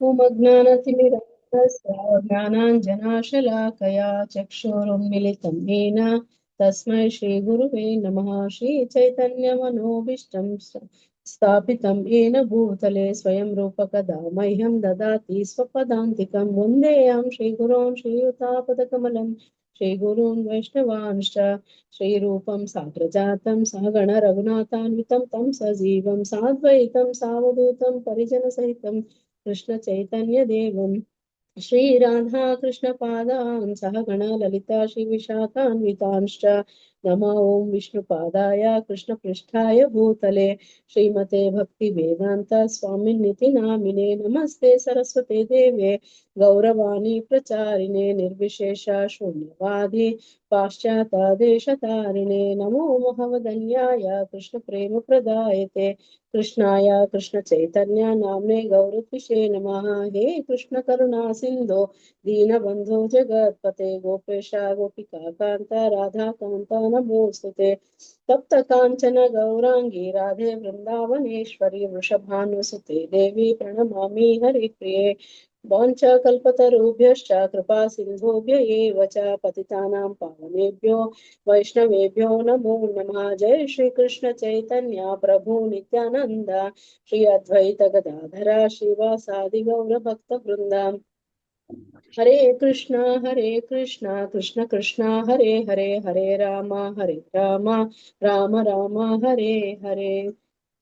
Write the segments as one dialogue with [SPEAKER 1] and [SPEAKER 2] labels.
[SPEAKER 1] ओमज्ञानतिमिरन्दस्य ज्ञानाञ्जनाशलाकया चक्षुरुन्मिलितं येन तस्मै श्रीगुरुवे नमः। श्रीचैतन्यमनोभीष्टं स्थापितं येन भूतले स्वयं रूपकदा मह्यं ददाति स्वपदान्तिकं। वन्देऽहं श्रीगुरों श्रीयुतापदकमलं श्रीगुरून् वैष्णवांश्च श्रीरूपं साग्रजातं सहगण रघुनाथान्वितं तं सजीवं साद्वैतं सावधूतं परिजनसहितं कृष्ण चैतन्य देवम श्री राधा कृष्ण पादान् सहगण ललिता श्री विशाखान्वितांश्च नमो ओं विष्णुपादाय कृष्ण पृष्ठाय भूतले श्रीमते भक्ति वेदांत स्वामिन्निति नामिने नमस्ते सरस्वते देवे गौरवाणी प्रचारिणे निर्विशेष शून्यवादी पाश्चात्देशतारिणे नमो महवदन्याय कृष्ण प्रेम प्रदायते कृष्णाय कृष्ण चैतन्य नाम्ने गौरतिषे नमः। हे कृष्ण करुणा सिंधो दीनबंधो जगत्पते गोपेश गोपिका कांत राधा कांत नमोस्तुते तप्त कांचन गौरांगी राधे वृंदावनेश्वरी वृषभानुसुते देवी प्रणमामि हरिप्रिये वाञ्छाकल्पतरुभ्यश्च कृपा सिन्धुभ्य एव च पतितानां पावनेभ्यो वैष्णवेभ्यो नमो नमः। जय श्री कृष्ण चैतन्य प्रभु नित्यानंद श्री अद्वैत गदाधर श्रीवासादि गौर भक्त वृंदा हरे कृष्णा कृष्ण कृष्ण हरे हरे हरे राम राम राम हरे हरे।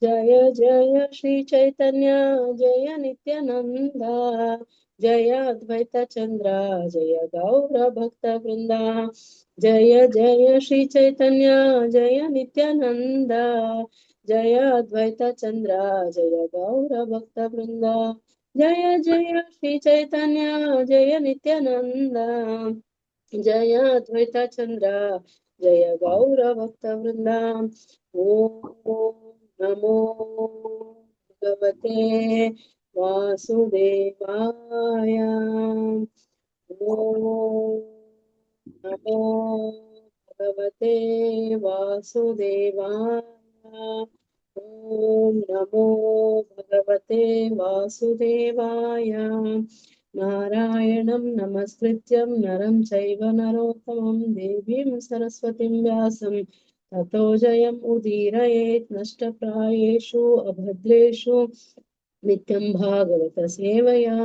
[SPEAKER 1] जय जय श्री चैतन्य जय नित्यानंद जय अद्वैत चंद्र जय गौर भक्त वृंदा। जय जय श्री चैतन्य जय नित्यानंद जय अद्वैत चंद्र जय गौर भक्त वृंदा। जय जय श्री चैतन्य जय नित्यानंद जय अद्वैत चंद्र जय गौर भक्त वृंदा। ओम नमो भगवते वासुदेवाय। ओम नमो भगवते वासुदेवाय। ओम नमो भगवते वासुदेवाय। नारायणं नमस्कृत्यं नरं चैव नरोत्तमं देवीं सरस्वतीं व्यासं ततो जयम् उदीरयेत् नष्टप्रायेषु अभद्रेषु नित्यं भागवत सेवया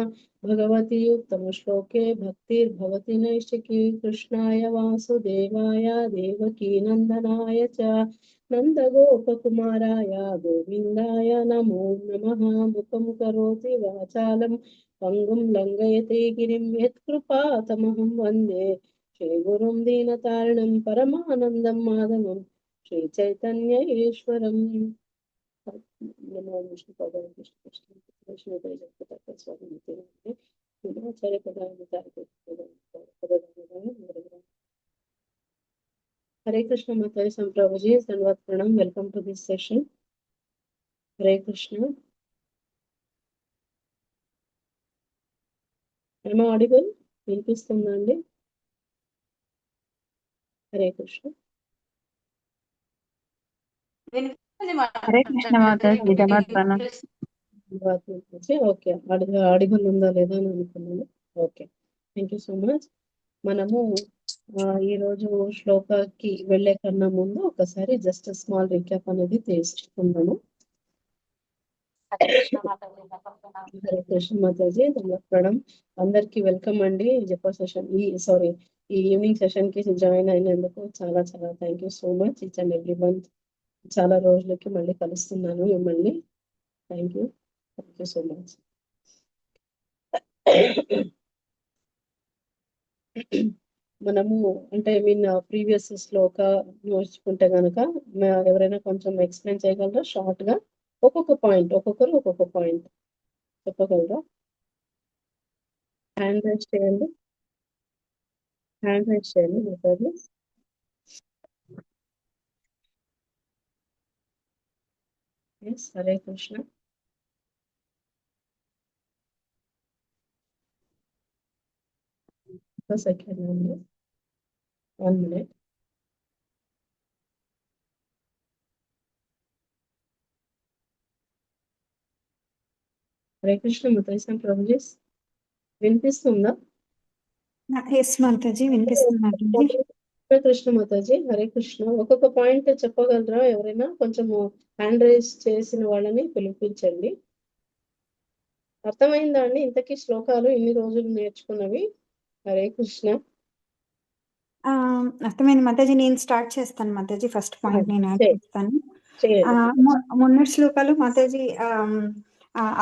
[SPEAKER 1] भगवती उत्तमश्लोके भक्तिर्भवति नैष्टिकी। कृष्णाय वासुदेवाय देवकी नन्दनाय च नन्दगोपकुमाराय गोविन्दाय नमो नमः। मुखं करोति वाचालं पङ्गुं लङ्घयते गिरिं यत्कृपातमहं वन्दे श्रीगुरुं दीनतारिणं परमानन्दं माधवं श्रीचैतन्य ईश्वरम्। नमो विष्णुपदाय कृष्ण वैष्णवदेव जगत्पताय स्वामी नित्यानंदे विनाचार्य पदाय हरे कृष्ण माताजी संप्रभुजी धन्यवाद प्रणाम। Welcome to this session. Hare Krishna. am I audible? వినిపిస్తుందా అండి? హరే కృష్ణ.
[SPEAKER 2] హరే కృష్ణ మాతాజీ ధన్యవాద ప్రణామ్.
[SPEAKER 1] ఓకే, ఆడిబుల్ ఉందా లేదా అని అనుకున్నాను. Okay, thank you so much. మనము ఈ రోజు శ్లోకాకి వెళ్లే కన్నా ముందు ఒకసారి జస్ట్ స్మాల్ రీక్యాప్ అనేది తీసుకుందాము. హరే కృష్ణ మాతాజీ ప్రణామ్. అందరికి వెల్కమ్ అండి. జప సెషన్ ఈ ఈవినింగ్ సెషన్ కి జాయిన్ అయినందుకు చాలా చాలా thank you so much. Each and every month చాలా రోజులకి మళ్ళీ కలుస్తున్నాను మిమ్మల్ని. Thank you so much. మనము అంటే ప్రీవియస్ శ్లోక నేర్చుకుంటే గనక ఎవరైనా కొంచెం ఎక్స్ప్లెయిన్ చేయగలరా షార్ట్ గా? ఒక్కొక్కరు ఒక్కొక్క పాయింట్ చెప్పగలరా? హ్యాండ్ రైజ్ చేయండి. మాతాజీ. హరే కృష్ణ. సెకండ్ అండి, 1 minute. హరే కృష్ణ మాతాజీ ప్రభుజీస్ వినిపిస్తుందా?
[SPEAKER 2] ఎస్ మాతాజీ వినిపిస్తున్నారండి.
[SPEAKER 1] హరే కృష్ణ మాతాజీ హరే కృష్ణ. ఒక్కొక్క పాయింట్ చెప్పగలరా ఎవరైనా? కొంచెము హ్యాండ్ రైజ్ చేసిన వాళ్ళని పిలిపించండి. అర్థమైందా అండి ఇంతకీ శ్లోకాలు ఇన్ని రోజులు నేర్చుకున్నవి? హరే కృష్ణ.
[SPEAKER 2] అర్థమైంది మాతాజీ. నేను స్టార్ట్ చేస్తాను మాతాజీ. ఫస్ట్ పాయింట్ నేను యాడ్ చేస్తాను.
[SPEAKER 1] చేయండి.
[SPEAKER 2] మొన్నటి శ్లోకాలు మాతాజీ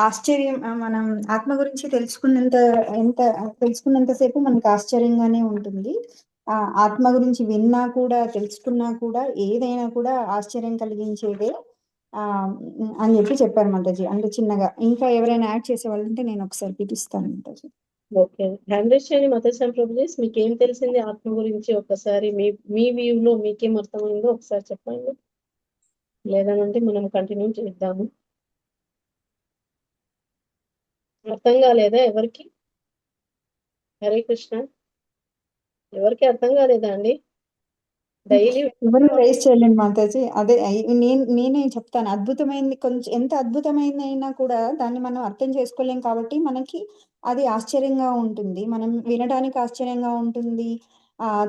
[SPEAKER 2] ఆశ్చర్యం, మనం ఆత్మ గురించి తెలుసుకున్నంతసేపు మనకి ఆశ్చర్యంగానే ఉంటుంది. ఆత్మ గురించి విన్నా కూడా తెలుసుకున్నా కూడా ఏదైనా కూడా ఆశ్చర్యం కలిగించేదే అని చెప్పారు మాతాజీ. అంటే చిన్నగా ఇంకా ఎవరైనా యాడ్ చేసే వాళ్ళు ఉంటే నేను ఒకసారి పిలుస్తాను మాతాజీ.
[SPEAKER 1] ఓకే, హ్యాండ్ రైజ్ చేయండి మాతాజీ ప్రభుజీస్. మీకు ఏం తెలిసింది ఆత్మ గురించి ఒక్కసారి మీ వ్యూలో మీకేం అర్థమైందో ఒకసారి చెప్పండి. లేదనంటే మనం కంటిన్యూ చేద్దాము. అర్థం కాలేదా ఎవరికి? హరే కృష్ణ. ఎవరికి అర్థం కాలేదా అండి? డైలీ
[SPEAKER 2] ఎవరు రైజ్ చేయలేండి మాతాజీ. అదే నేనే చెప్తాను. అద్భుతమైంది, కొంచెం ఎంత అద్భుతమైనదైనా కూడా దాన్ని మనం అర్థం చేసుకోలేం కాబట్టి మనకి అది ఆశ్చర్యంగా ఉంటుంది. మనం వినడానికి ఆశ్చర్యంగా ఉంటుంది,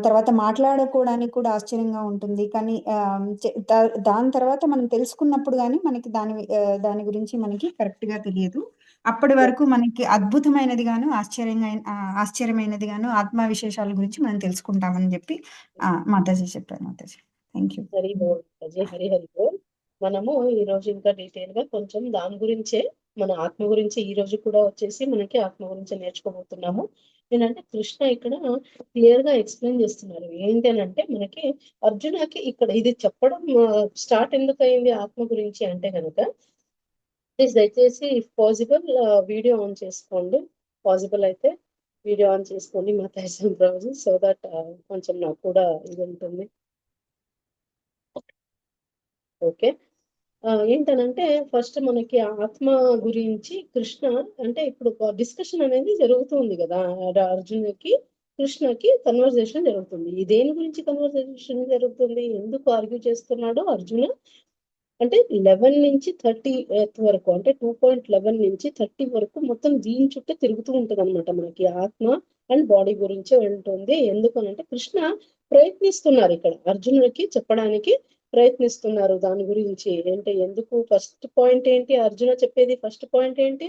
[SPEAKER 2] తర్వాత మాట్లాడుకోవడానికి కూడా ఆశ్చర్యంగా ఉంటుంది. కానీ దాని తర్వాత మనం తెలుసుకున్నప్పుడు కానీ మనకి దాని గురించి మనకి కరెక్ట్ గా తెలియదు. అప్పటి వరకు మనకి అద్భుతమైనది గాను ఆశ్చర్యమైనది గాను ఆత్మ విశేషాల గురించి మనం తెలుసుకుంటామని చెప్పి మాతాజీ చెప్పారు. Mataji thank you.
[SPEAKER 1] హరి బోల్ మాతాజీ, హరి హరి బోల్. మనము ఈ రోజు ఇంకా డీటెయిల్ గా కొంచెం దాని గురించే, మన ఆత్మ గురించి ఈ రోజు కూడా వచ్చేసి మనకి ఆత్మ గురించి నేర్చుకోబోతున్నాము. ఏంటంటే కృష్ణ ఇక్కడ క్లియర్ గా ఎక్స్ప్లెయిన్ చేస్తున్నారు. ఏంటి అని అంటే మనకి అర్జునకి ఇక్కడ ఇది చెప్పడం స్టార్ట్ ఎందుకు అయింది ఆత్మ గురించి అంటే కనుక, ప్లీజ్ దయచేసి ఇఫ్ పాసిబుల్ వీడియో ఆన్ చేసుకోండి. పాసిబుల్ అయితే వీడియో ఆన్ చేసుకోండి మాతాజీ బ్రౌజ్, సో దట్ కొంచెం నాకు కూడా ఇది ఉంటుంది. ఓకే, ఏంటనంటే ఫస్ట్ మనకి ఆత్మ గురించి కృష్ణ అంటే ఇప్పుడు డిస్కషన్ అనేది జరుగుతుంది కదా, అర్జునుకి కృష్ణకి కన్వర్జేషన్ జరుగుతుంది. దేని గురించి కన్వర్జేషన్ జరుగుతుంది, ఎందుకు ఆర్గ్యూ చేస్తున్నాడో అర్జున అంటే 11 నుంచి 30 వరకు, అంటే 2.11 నుంచి 30 వరకు మొత్తం దీని చుట్టూ తిరుగుతూ ఉంటుంది అనమాట. మనకి ఆత్మ అండ్ బాడీ గురించి ఉంటుంది. ఎందుకనంటే కృష్ణ ప్రయత్నిస్తున్నారు ఇక్కడ అర్జునుడికి చెప్పడానికి ప్రయత్నిస్తున్నారు దాని గురించి. అంటే ఎందుకు ఫస్ట్ పాయింట్ ఏంటి, అర్జున చెప్పేది ఫస్ట్ పాయింట్ ఏంటి,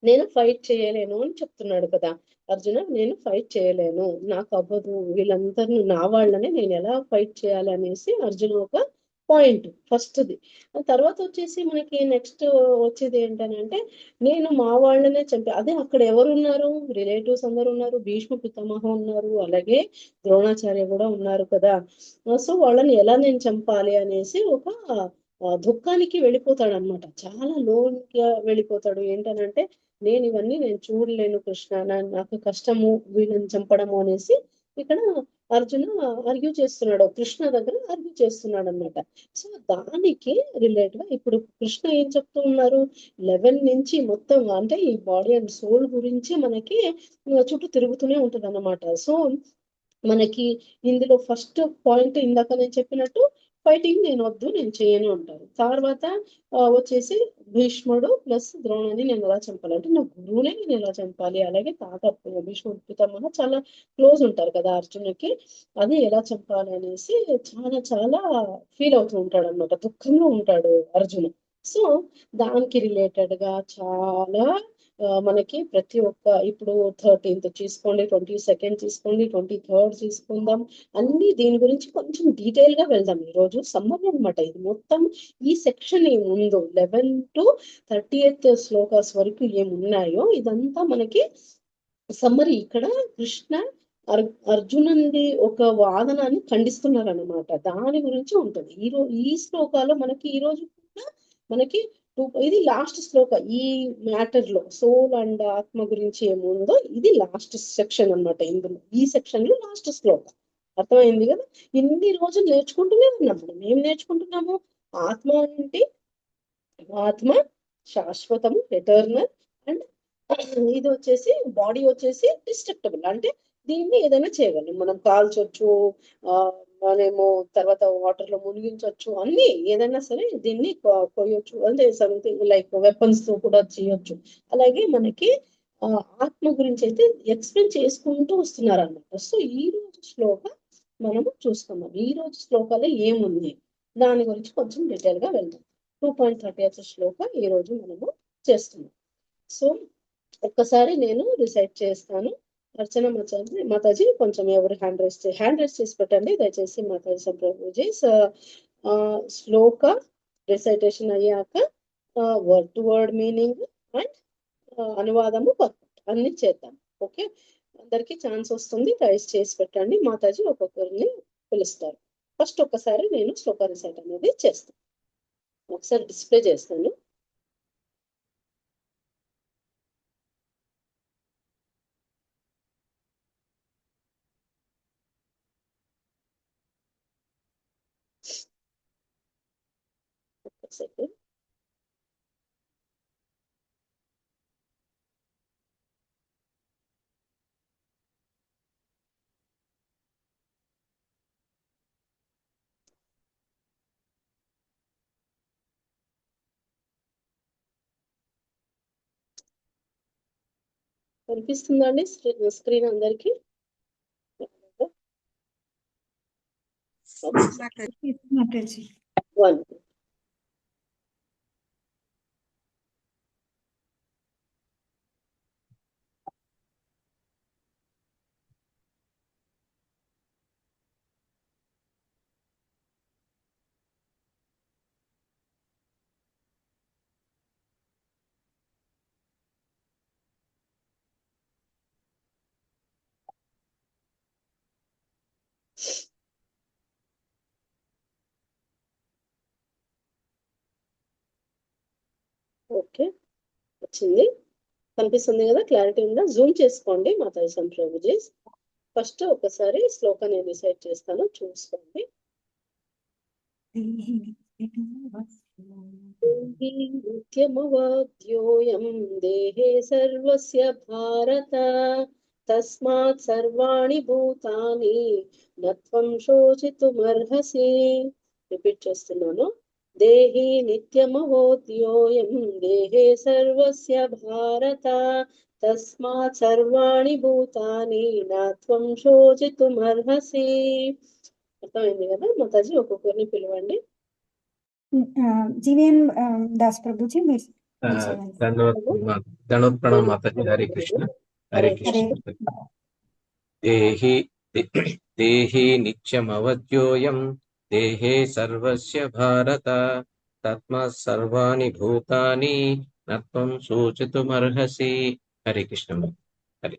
[SPEAKER 1] నేను ఫైట్ చేయలేను అని చెప్తున్నాడు కదా అర్జున. నేను ఫైట్ చేయలేను, నాకు అవ్వదు, వీళ్ళందరూ నా వాళ్ళని నేను ఎలా ఫైట్ చేయాలి అనేసి అర్జున ఒక పాయింట్ ఫస్ట్ది. తర్వాత వచ్చేసి మనకి నెక్స్ట్ వచ్చేది ఏంటనంటే నేను మా వాళ్ళనే చంపా. అదే అక్కడ ఎవరున్నారు, రిలేటివ్స్ అందరు ఉన్నారు, భీష్మ పితామహ ఉన్నారు, అలాగే ద్రోణాచార్య కూడా ఉన్నారు కదా. సో వాళ్ళని ఎలా నేను చంపాలి అనేసి ఒక దుఃఖానికి వెళ్ళిపోతాడు అనమాట. చాలా లోన్గా వెళ్ళిపోతాడు. ఏంటనంటే నేను చూడలేను కృష్ణ, నాకు కష్టము వీళ్ళని చంపడము అనేసి ఇక్కడ అర్జున ఆర్గ్యూ చేస్తున్నాడు, కృష్ణ దగ్గర ఆర్గ్యూ చేస్తున్నాడు అనమాట. సో దానికి రిలేట్ గా ఇప్పుడు కృష్ణ ఏం చెప్తూ ఉన్నారు, 11 నుంచి మొత్తం అంటే ఈ బాడీ అండ్ సోల్ గురించి మనకి చుట్టూ తిరుగుతూనే ఉంటది అన్నమాట. సో మనకి ఇందులో ఫస్ట్ పాయింట్ ఇందాక నేను చెప్పినట్టు ఫైటింగ్ నేను వద్దు, నేను చేయను అంటారు. తర్వాత వచ్చేసి భీష్ముడు ప్లస్ ద్రోణాన్ని నేను ఎలా చంపాలి అంటే నా గురువునే నేను ఎలా చంపాలి, అలాగే తాత భీష్ముడు పితామహ చాలా క్లోజ్ ఉంటారు కదా అర్జునుకి, అది ఎలా చంపాలి అనేసి చాలా చాలా ఫీల్ అవుతూ ఉంటాడు అనమాట, దుఃఖంగా ఉంటాడు అర్జున్. సో దానికి రిలేటెడ్ గా చాలా మనకి ప్రతి ఒక్క ఇప్పుడు 13th తీసుకోండి, 22nd తీసుకోండి, 23rd తీసుకుందాం, అన్ని దీని గురించి కొంచెం డీటెయిల్ గా వెళ్దాం. ఈ రోజు సమ్మర్ అనమాట ఇది మొత్తం. ఈ సెక్షన్ ఏముందో 11 to 30th శ్లోకాస్ వరకు ఏమున్నాయో ఇదంతా మనకి సమ్మరీ. ఇక్కడ కృష్ణ అర్జునుడి ఒక వాదనాన్ని ఖండిస్తున్నారు అనమాట, దాని గురించి ఉంటుంది ఈ శ్లోకాలు మనకి. ఈ రోజు కూడా మనకి ఇది లాస్ట్ శ్లోక ఈ మ్యాటర్ లో, సోల్ అండ్ ఆత్మ గురించి ఏముందో ఇది లాస్ట్ సెక్షన్ అన్నమాట. ఇందులో ఈ సెక్షన్ లో లాస్ట్ శ్లోక. అర్థమైంది కదా. ఇన్ని రోజులు నేర్చుకుంటూనే ఉన్నాం మనం. ఏం నేర్చుకుంటున్నాము, ఆత్మ ఏంటి, ఆత్మ శాశ్వతము ఎటర్నల్, అండ్ ఇది వచ్చేసి బాడీ వచ్చేసి డిస్ట్రక్టబుల్, అంటే దీన్ని ఏదైనా చేయగలం మనం, కాల్చొచ్చు, మనము తర్వాత వాటర్ లో మునిగించవచ్చు, అన్ని ఏదైనా సరే దీన్ని కొయ్యొచ్చు, అంటే సంథింగ్ లైక్ వెపన్స్ తో కూడా చేయొచ్చు. అలాగే మనకి ఆత్మ గురించి అయితే ఎక్స్ప్లెయిన్ చేసుకుంటూ వస్తున్నారు అన్నమాట. సో ఈ రోజు శ్లోక మనము చూసుకుందాం. ఈ రోజు శ్లోకాలు ఏముంది దాని గురించి కొంచెం డీటెయిల్ గా వెళ్దాం. 2.30 శ్లోక ఈ రోజు మనము చేస్తున్నాం. సో ఒక్కసారి నేను రిసైట్ చేస్తాను. అర్చన మాతాజీ కొంచెం ఎవరు హ్యాండ్ రైస్ చేసి పెట్టండి దయచేసి. మాతాజీ సంప్రభుజీ శ్లోక రిసైటేషన్ అయ్యాక word to word meaning and అనువాదము అన్ని చేద్దాం. ఓకే, అందరికి ఛాన్స్ వస్తుంది. రైస్ చేసి పెట్టండి. మాతాజీ ఒక్కొక్కరిని పిలుస్తారు. ఫస్ట్ ఒక్కసారి నేను శ్లోక రిసైట్ అనేది చేస్తాను. ఒకసారి డిస్ప్లే చేస్తాను. సెకండ్. కనిపిస్తుందండి స్క్రీన్ అందరికి?
[SPEAKER 2] మాతాజీ.
[SPEAKER 1] 1. ఓకే, వచ్చింది. కనిపిస్తుంది కదా? క్లారిటీ ఉందా? జూమ్ చేసుకోండి మాతాజీ సంప్రభుజీ. ఫస్ట్ ఒకసారి శ్లోకాన్ని రిసైట్ చేస్తాను, చూసుకోండి. నిత్యమవాద్యోయం దేహే సర్వస్య భారత తస్మాత్ సర్వాణి భూతాని నత్వం శోచితుమర్హసి. రిపీట్ చేస్తున్నాను. దేహి నిత్యమవోద్యోయం దేహే సర్వస్య భారత తస్మాత్ సర్వాణి భూతాని నత్వం శోచితుమర్హసి. అర్థమైంది కదా? మాతాజీ ఒక్కొక్కరిని పిలవండి.
[SPEAKER 2] జీవీఎన్ దాస్ ప్రభుజీ మీరు
[SPEAKER 3] దండవత్ ప్రణామ్ మాతాజీ. హరే కృష్ణ. హరే కృష్ణ. దేహి నిత్యమవద్యోయం దేహే సర్వస్య భారత తస్మాత్ సర్వాణి భూతాని నత్వం శోచితుమర్హసి. హరే కృష్ణ. హరే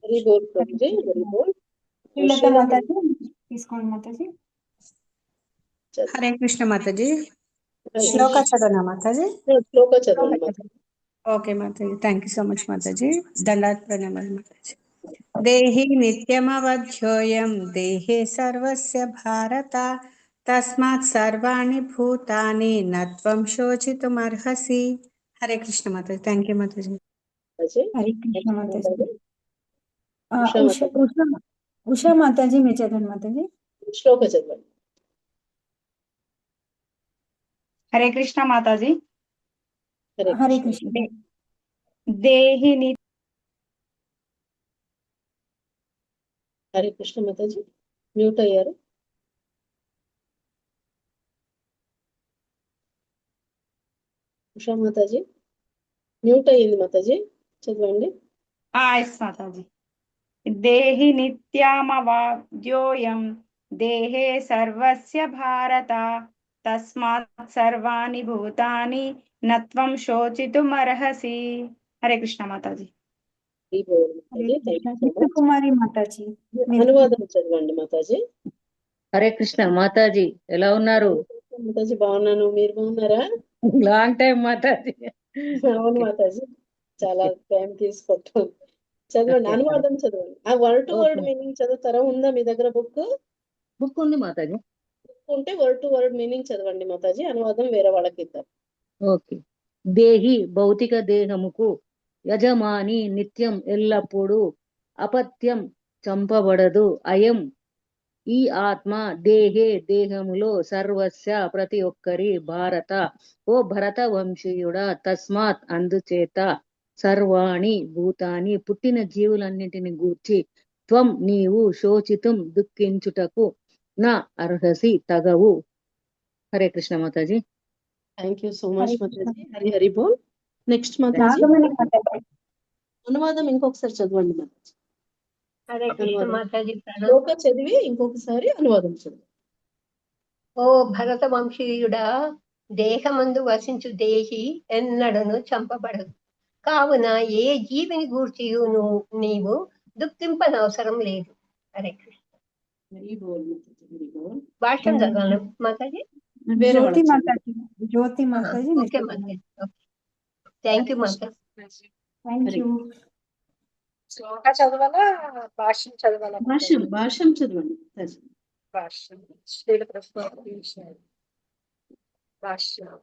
[SPEAKER 2] తీసుకోండి మాతాజీ.
[SPEAKER 4] హరే కృష్ణ మాతాజీ. శ్లోక చదవనా మాతాజీ?
[SPEAKER 1] శ్లోక చదవండి.
[SPEAKER 4] Okay Mataji, thank you so much Mataji. దండాత్ ప్రణామాలు మాతాజీ. దేహి నిత్యమవధ్యోయం దేహే సర్వస్య భారత తస్మాత్ సర్వాణి భూతాని నత్వం శోచితుమర్హసి. Hare Krishna Mataji, thank you Mataji.
[SPEAKER 2] హరే కృష్ణ మాతాజీ. ఉషా మాతాజీ మీరు చదవండి మాతాజీ.
[SPEAKER 1] శ్లోక చదవండి.
[SPEAKER 4] హరే కృష్ణ మాతాజీ.
[SPEAKER 2] హరే కృష్ణ.
[SPEAKER 4] దేహి
[SPEAKER 1] హరే కృష్ణ మాతాజీ, మ్యూట్ అయ్యారు. ఉషా మాతాజీ మ్యూట్ అయ్యింది. మాతాజీ చదవండి.
[SPEAKER 4] ఎస్ మాతాజీ. దేహి నిత్యమవాద్యోయం దేహే సర్వస్య భారత తస్మాత్ సర్వాణి భూతాని నత్వం శోచితుమర్హసి. హరే కృష్ణ మాతాజీ.
[SPEAKER 2] కుమారి మాతాజీ
[SPEAKER 1] అనువాదం చదవండి మాతాజీ.
[SPEAKER 5] హరే కృష్ణ మాతాజీ, ఎలా ఉన్నారు?
[SPEAKER 1] మాతాజీ బాగున్నాను, మీరు బాగున్నారా?
[SPEAKER 5] Long time Mataji.
[SPEAKER 1] అవును మాతాజీ, చాలా టైం తీసుకుంటాం. చదవండి, అనువాదం చదవండి. ఆ వర్డ్ టు వర్డ్ మీనింగ్ చదువుతారా? ఉందా మీ దగ్గర
[SPEAKER 5] బుక్ ఉంది మాతాజీ.
[SPEAKER 1] బుక్ ఉంటే వర్డ్ టు వర్డ్ మీనింగ్ చదవండి మాతాజీ, అనువాదం వేరే వాళ్ళకి ఇద్దాం.
[SPEAKER 5] ఓకే. దేహి భౌతిక దేహముకు యజమాని నిత్యం ఎల్లప్పుడూ అపత్యం చంపబడదు. అయం ఈ ఆత్మ దేహే దేహములో సర్వస్య ప్రతి ఒక్కరి భారత ఓ భరత వంశీయుడా తస్మాత్ అందుచేత సర్వాణి భూతాని పుట్టిన జీవులన్నింటిని గూర్చి త్వం నీవు శోచితం దుఃఖించుటకు నా అర్హసి తగవు. Hare Krishna Mataji.
[SPEAKER 1] Thank you so much
[SPEAKER 2] Hare Krishna.
[SPEAKER 1] Mataji. Hari Hari బోల్. నెక్స్ట్ మాతాజీ
[SPEAKER 2] నాగమణి మాతాజీ.
[SPEAKER 1] అనువాదం ఇంకొకసారి చదవండి మాతాజీ.
[SPEAKER 6] హరే కృష్ణ
[SPEAKER 1] అనువాదం
[SPEAKER 6] మాతాజీ ప్రణామం.
[SPEAKER 1] శ్లోక చదివి ఇంకొకసారి అనువాదం చదవండి.
[SPEAKER 6] ఓ భరత వంశీయుడా, దేహమందు వసించు దేహి ఎన్నడను చంపబడదు. కావున ఏ జీవిని గూర్చి నీవు దుఃఖింపనవసరం లేదు. హరే కృష్ణ.
[SPEAKER 1] హరి బోల్ మాతాజీ. హరి బోల్.
[SPEAKER 6] భాష్యం చదవాలి మాతాజీ.
[SPEAKER 1] వేరే
[SPEAKER 2] జ్యోతి
[SPEAKER 1] వాళ్ళకి
[SPEAKER 2] Mataji. Jyoti Mataji.
[SPEAKER 6] Okay Mataji. Thank you Mataji.
[SPEAKER 2] Thank you.
[SPEAKER 7] శ్లోక చదవాలా భాష్యం చదవాలా?
[SPEAKER 1] భాష్యం చదవండి మాతాజీ.
[SPEAKER 7] భాష్యం. శ్రీల కృష్ణ భాష్యం.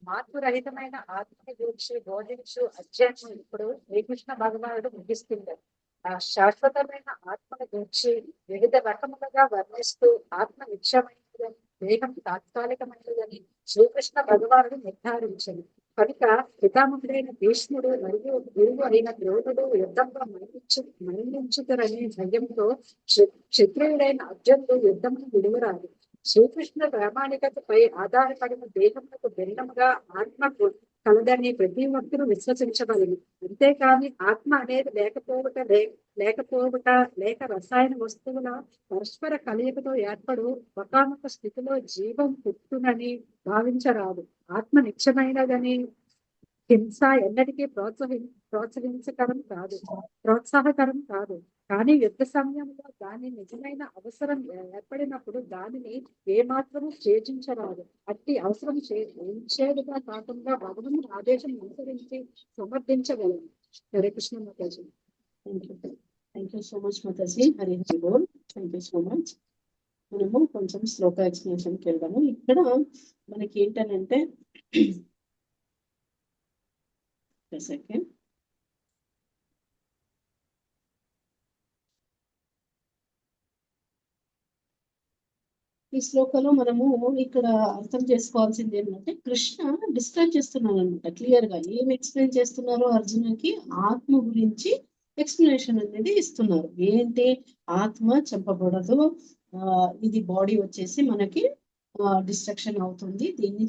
[SPEAKER 7] మార్పురహితమైన ఆత్మని గురించి బోధించు అధ్యాయం ఇప్పుడు శ్రీకృష్ణ భగవానుడు ముగిస్తున్నారు. ఆ శాశ్వతమైన ఆత్మని గురించి వివిధ రకములుగా వర్ణిస్తూ ఆత్మ నిత్యమైనదని, దేహం తాత్కాలికమైనదని శ్రీకృష్ణ భగవానుడు నిర్ధారించారు. కనుక పితామహుడైన భీష్ముడు మరియు గురువు అయిన ద్రోణుడు యుద్ధంలో మరణించుతారనే భయంతో క్షత్రియుడైన అర్జునుడు యుద్ధంలో విడువరాదు. శ్రీకృష్ణ ప్రామాణికతపై ఆధారపడిన దేహములకు భిన్నముగా ఆత్మ కలదని ప్రతి ఒక్కరూ విశ్వసించగలరు. అంతేకాని ఆత్మ అనేది లేకపోవట లేక రసాయన వస్తువుల పరస్పర కలయికతో ఏర్పడు ఒకానొక స్థితిలో జీవం పుట్టునని భావించరాదు. ఆత్మ నిత్యమైనదని హింస ఎన్నటికీ ప్రోత్సాహకరం కాదు. కానీ యుద్ధ సమయంలో దాని నిజమైన అవసరం ఏర్పడినప్పుడు దానిని ఏమాత్రము ఛేదించరాదు. అట్టి అవసరం చేదుగా కాకుండా భగవంతుని ఆదేశం అనుసరించి సమర్థించగలరు. Hare Krishna Mataji.
[SPEAKER 1] Thank you so much Mataji. Hari Hari బోల్. Thank you so much. మనము కొంచెం శ్లోక ఎక్స్ప్లెనేషన్కి వెళ్దాము. ఇక్కడ మనకి ఏంటనంటే సెకండ్ ఈ శ్లోకంలో మనము ఇక్కడ అర్థం చేసుకోవాల్సింది ఏంటంటే కృష్ణ డిస్క్రైబ్ చేస్తున్నారు అనమాట. క్లియర్ గా ఏం ఎక్స్ప్లెయిన్ చేస్తున్నారో అర్జునకి ఆత్మ గురించి ఎక్స్ప్లెనేషన్ అనేది ఇస్తున్నారు. ఏంటి ఆత్మ చంపబడదు, ఇది బాడీ వచ్చేసి మనకి డిస్ట్రక్షన్ అవుతుంది, దీన్ని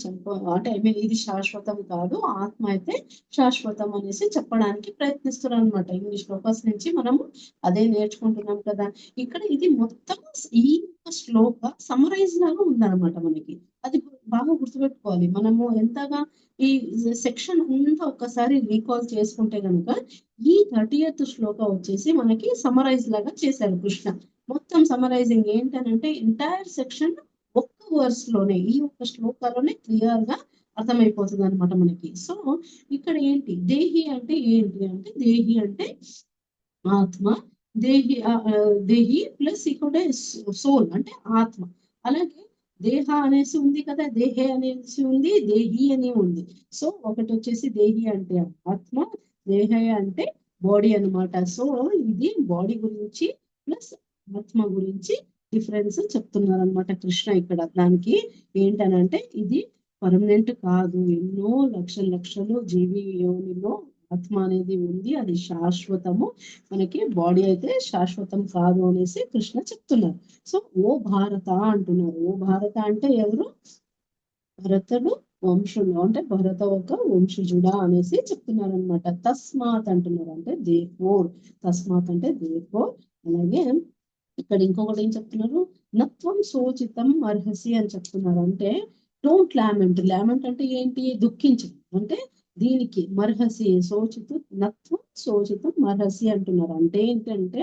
[SPEAKER 1] అంటే ఐ మీన్ ఇది శాశ్వతం కాదు, ఆత్మ అయితే శాశ్వతం అనేసి చెప్పడానికి ప్రయత్నిస్తున్నారు అనమాట. ఇన్ని శ్లోకాస్ నుంచి మనము అదే నేర్చుకుంటున్నాం కదా. ఇక్కడ ఇది మొత్తం ఈ శ్లోక సమరైజ్ లాగా ఉందన్నమాట మనకి. అది బాగా గుర్తుపెట్టుకోవాలి. మనము ఎంతగా ఈ సెక్షన్ అంతా ఒక్కసారి రీకాల్ చేసుకుంటే కనుక ఈ 30th శ్లోక వచ్చేసి మనకి సమరైజ్ లాగా చేశారు కృష్ణ. మొత్తం సమరైజింగ్ ఏంటనంటే ఎంటైర్ సెక్షన్ ఒక్క వర్స్ లోనే ఈ ఒక్క శ్లోకాలోనే క్లియర్ గా అర్థమైపోతుంది అనమాట మనకి. సో ఇక్కడ ఏంటి దేహి అంటే ఏంటి అంటే దేహి అంటే ఆత్మ, దేహి ప్లస్ ఇక్కడ సోల్ అంటే ఆత్మ. అలాగే దేహ అనేసి ఉంది కదా, దేహే అనేసి ఉంది, దేహి అని ఉంది. సో ఒకటి వచ్చేసి దేహి అంటే ఆత్మ, దేహే అంటే బాడీ అన్నమాట. సో ఇది బాడీ గురించి ప్లస్ ఆత్మ గురించి డిఫరెన్స్ చెప్తున్నారు అనమాట కృష్ణ ఇక్కడ. దానికి ఏంటనంటే ఇది పర్మనెంట్ కాదు, ఎన్నో లక్షలు జీవి యోనిలో ఆత్మ అనేది ఉంది, అది శాశ్వతము, మనకి బాడీ అయితే శాశ్వతం కాదు అనేసి కృష్ణ చెప్తున్నారు. సో ఓ భారత అంటున్నారు. ఓ భారత అంటే ఎవరు? భరతుడు వంశుడు, అంటే భరత ఒక వంశజుడా అనేసి చెప్తున్నారు అనమాట. తస్మాత్ అంటున్నారు అంటే దేర్ఫోర్, తస్మాత్ అంటే దేర్ఫోర్. అలాగే ఇక్కడ ఇంకొకటి ఏం చెప్తున్నారు, నత్వం శోచితం అర్హసి అని చెప్తున్నారు. అంటే డోంట్ లామెంట్. లామెంట్ అంటే ఏంటి? దుఃఖించడం. అంటే దీనికి మర్హసి శోచితం, నత్వం శోచితం మర్హసి అంటున్నారు. అంటే ఏంటంటే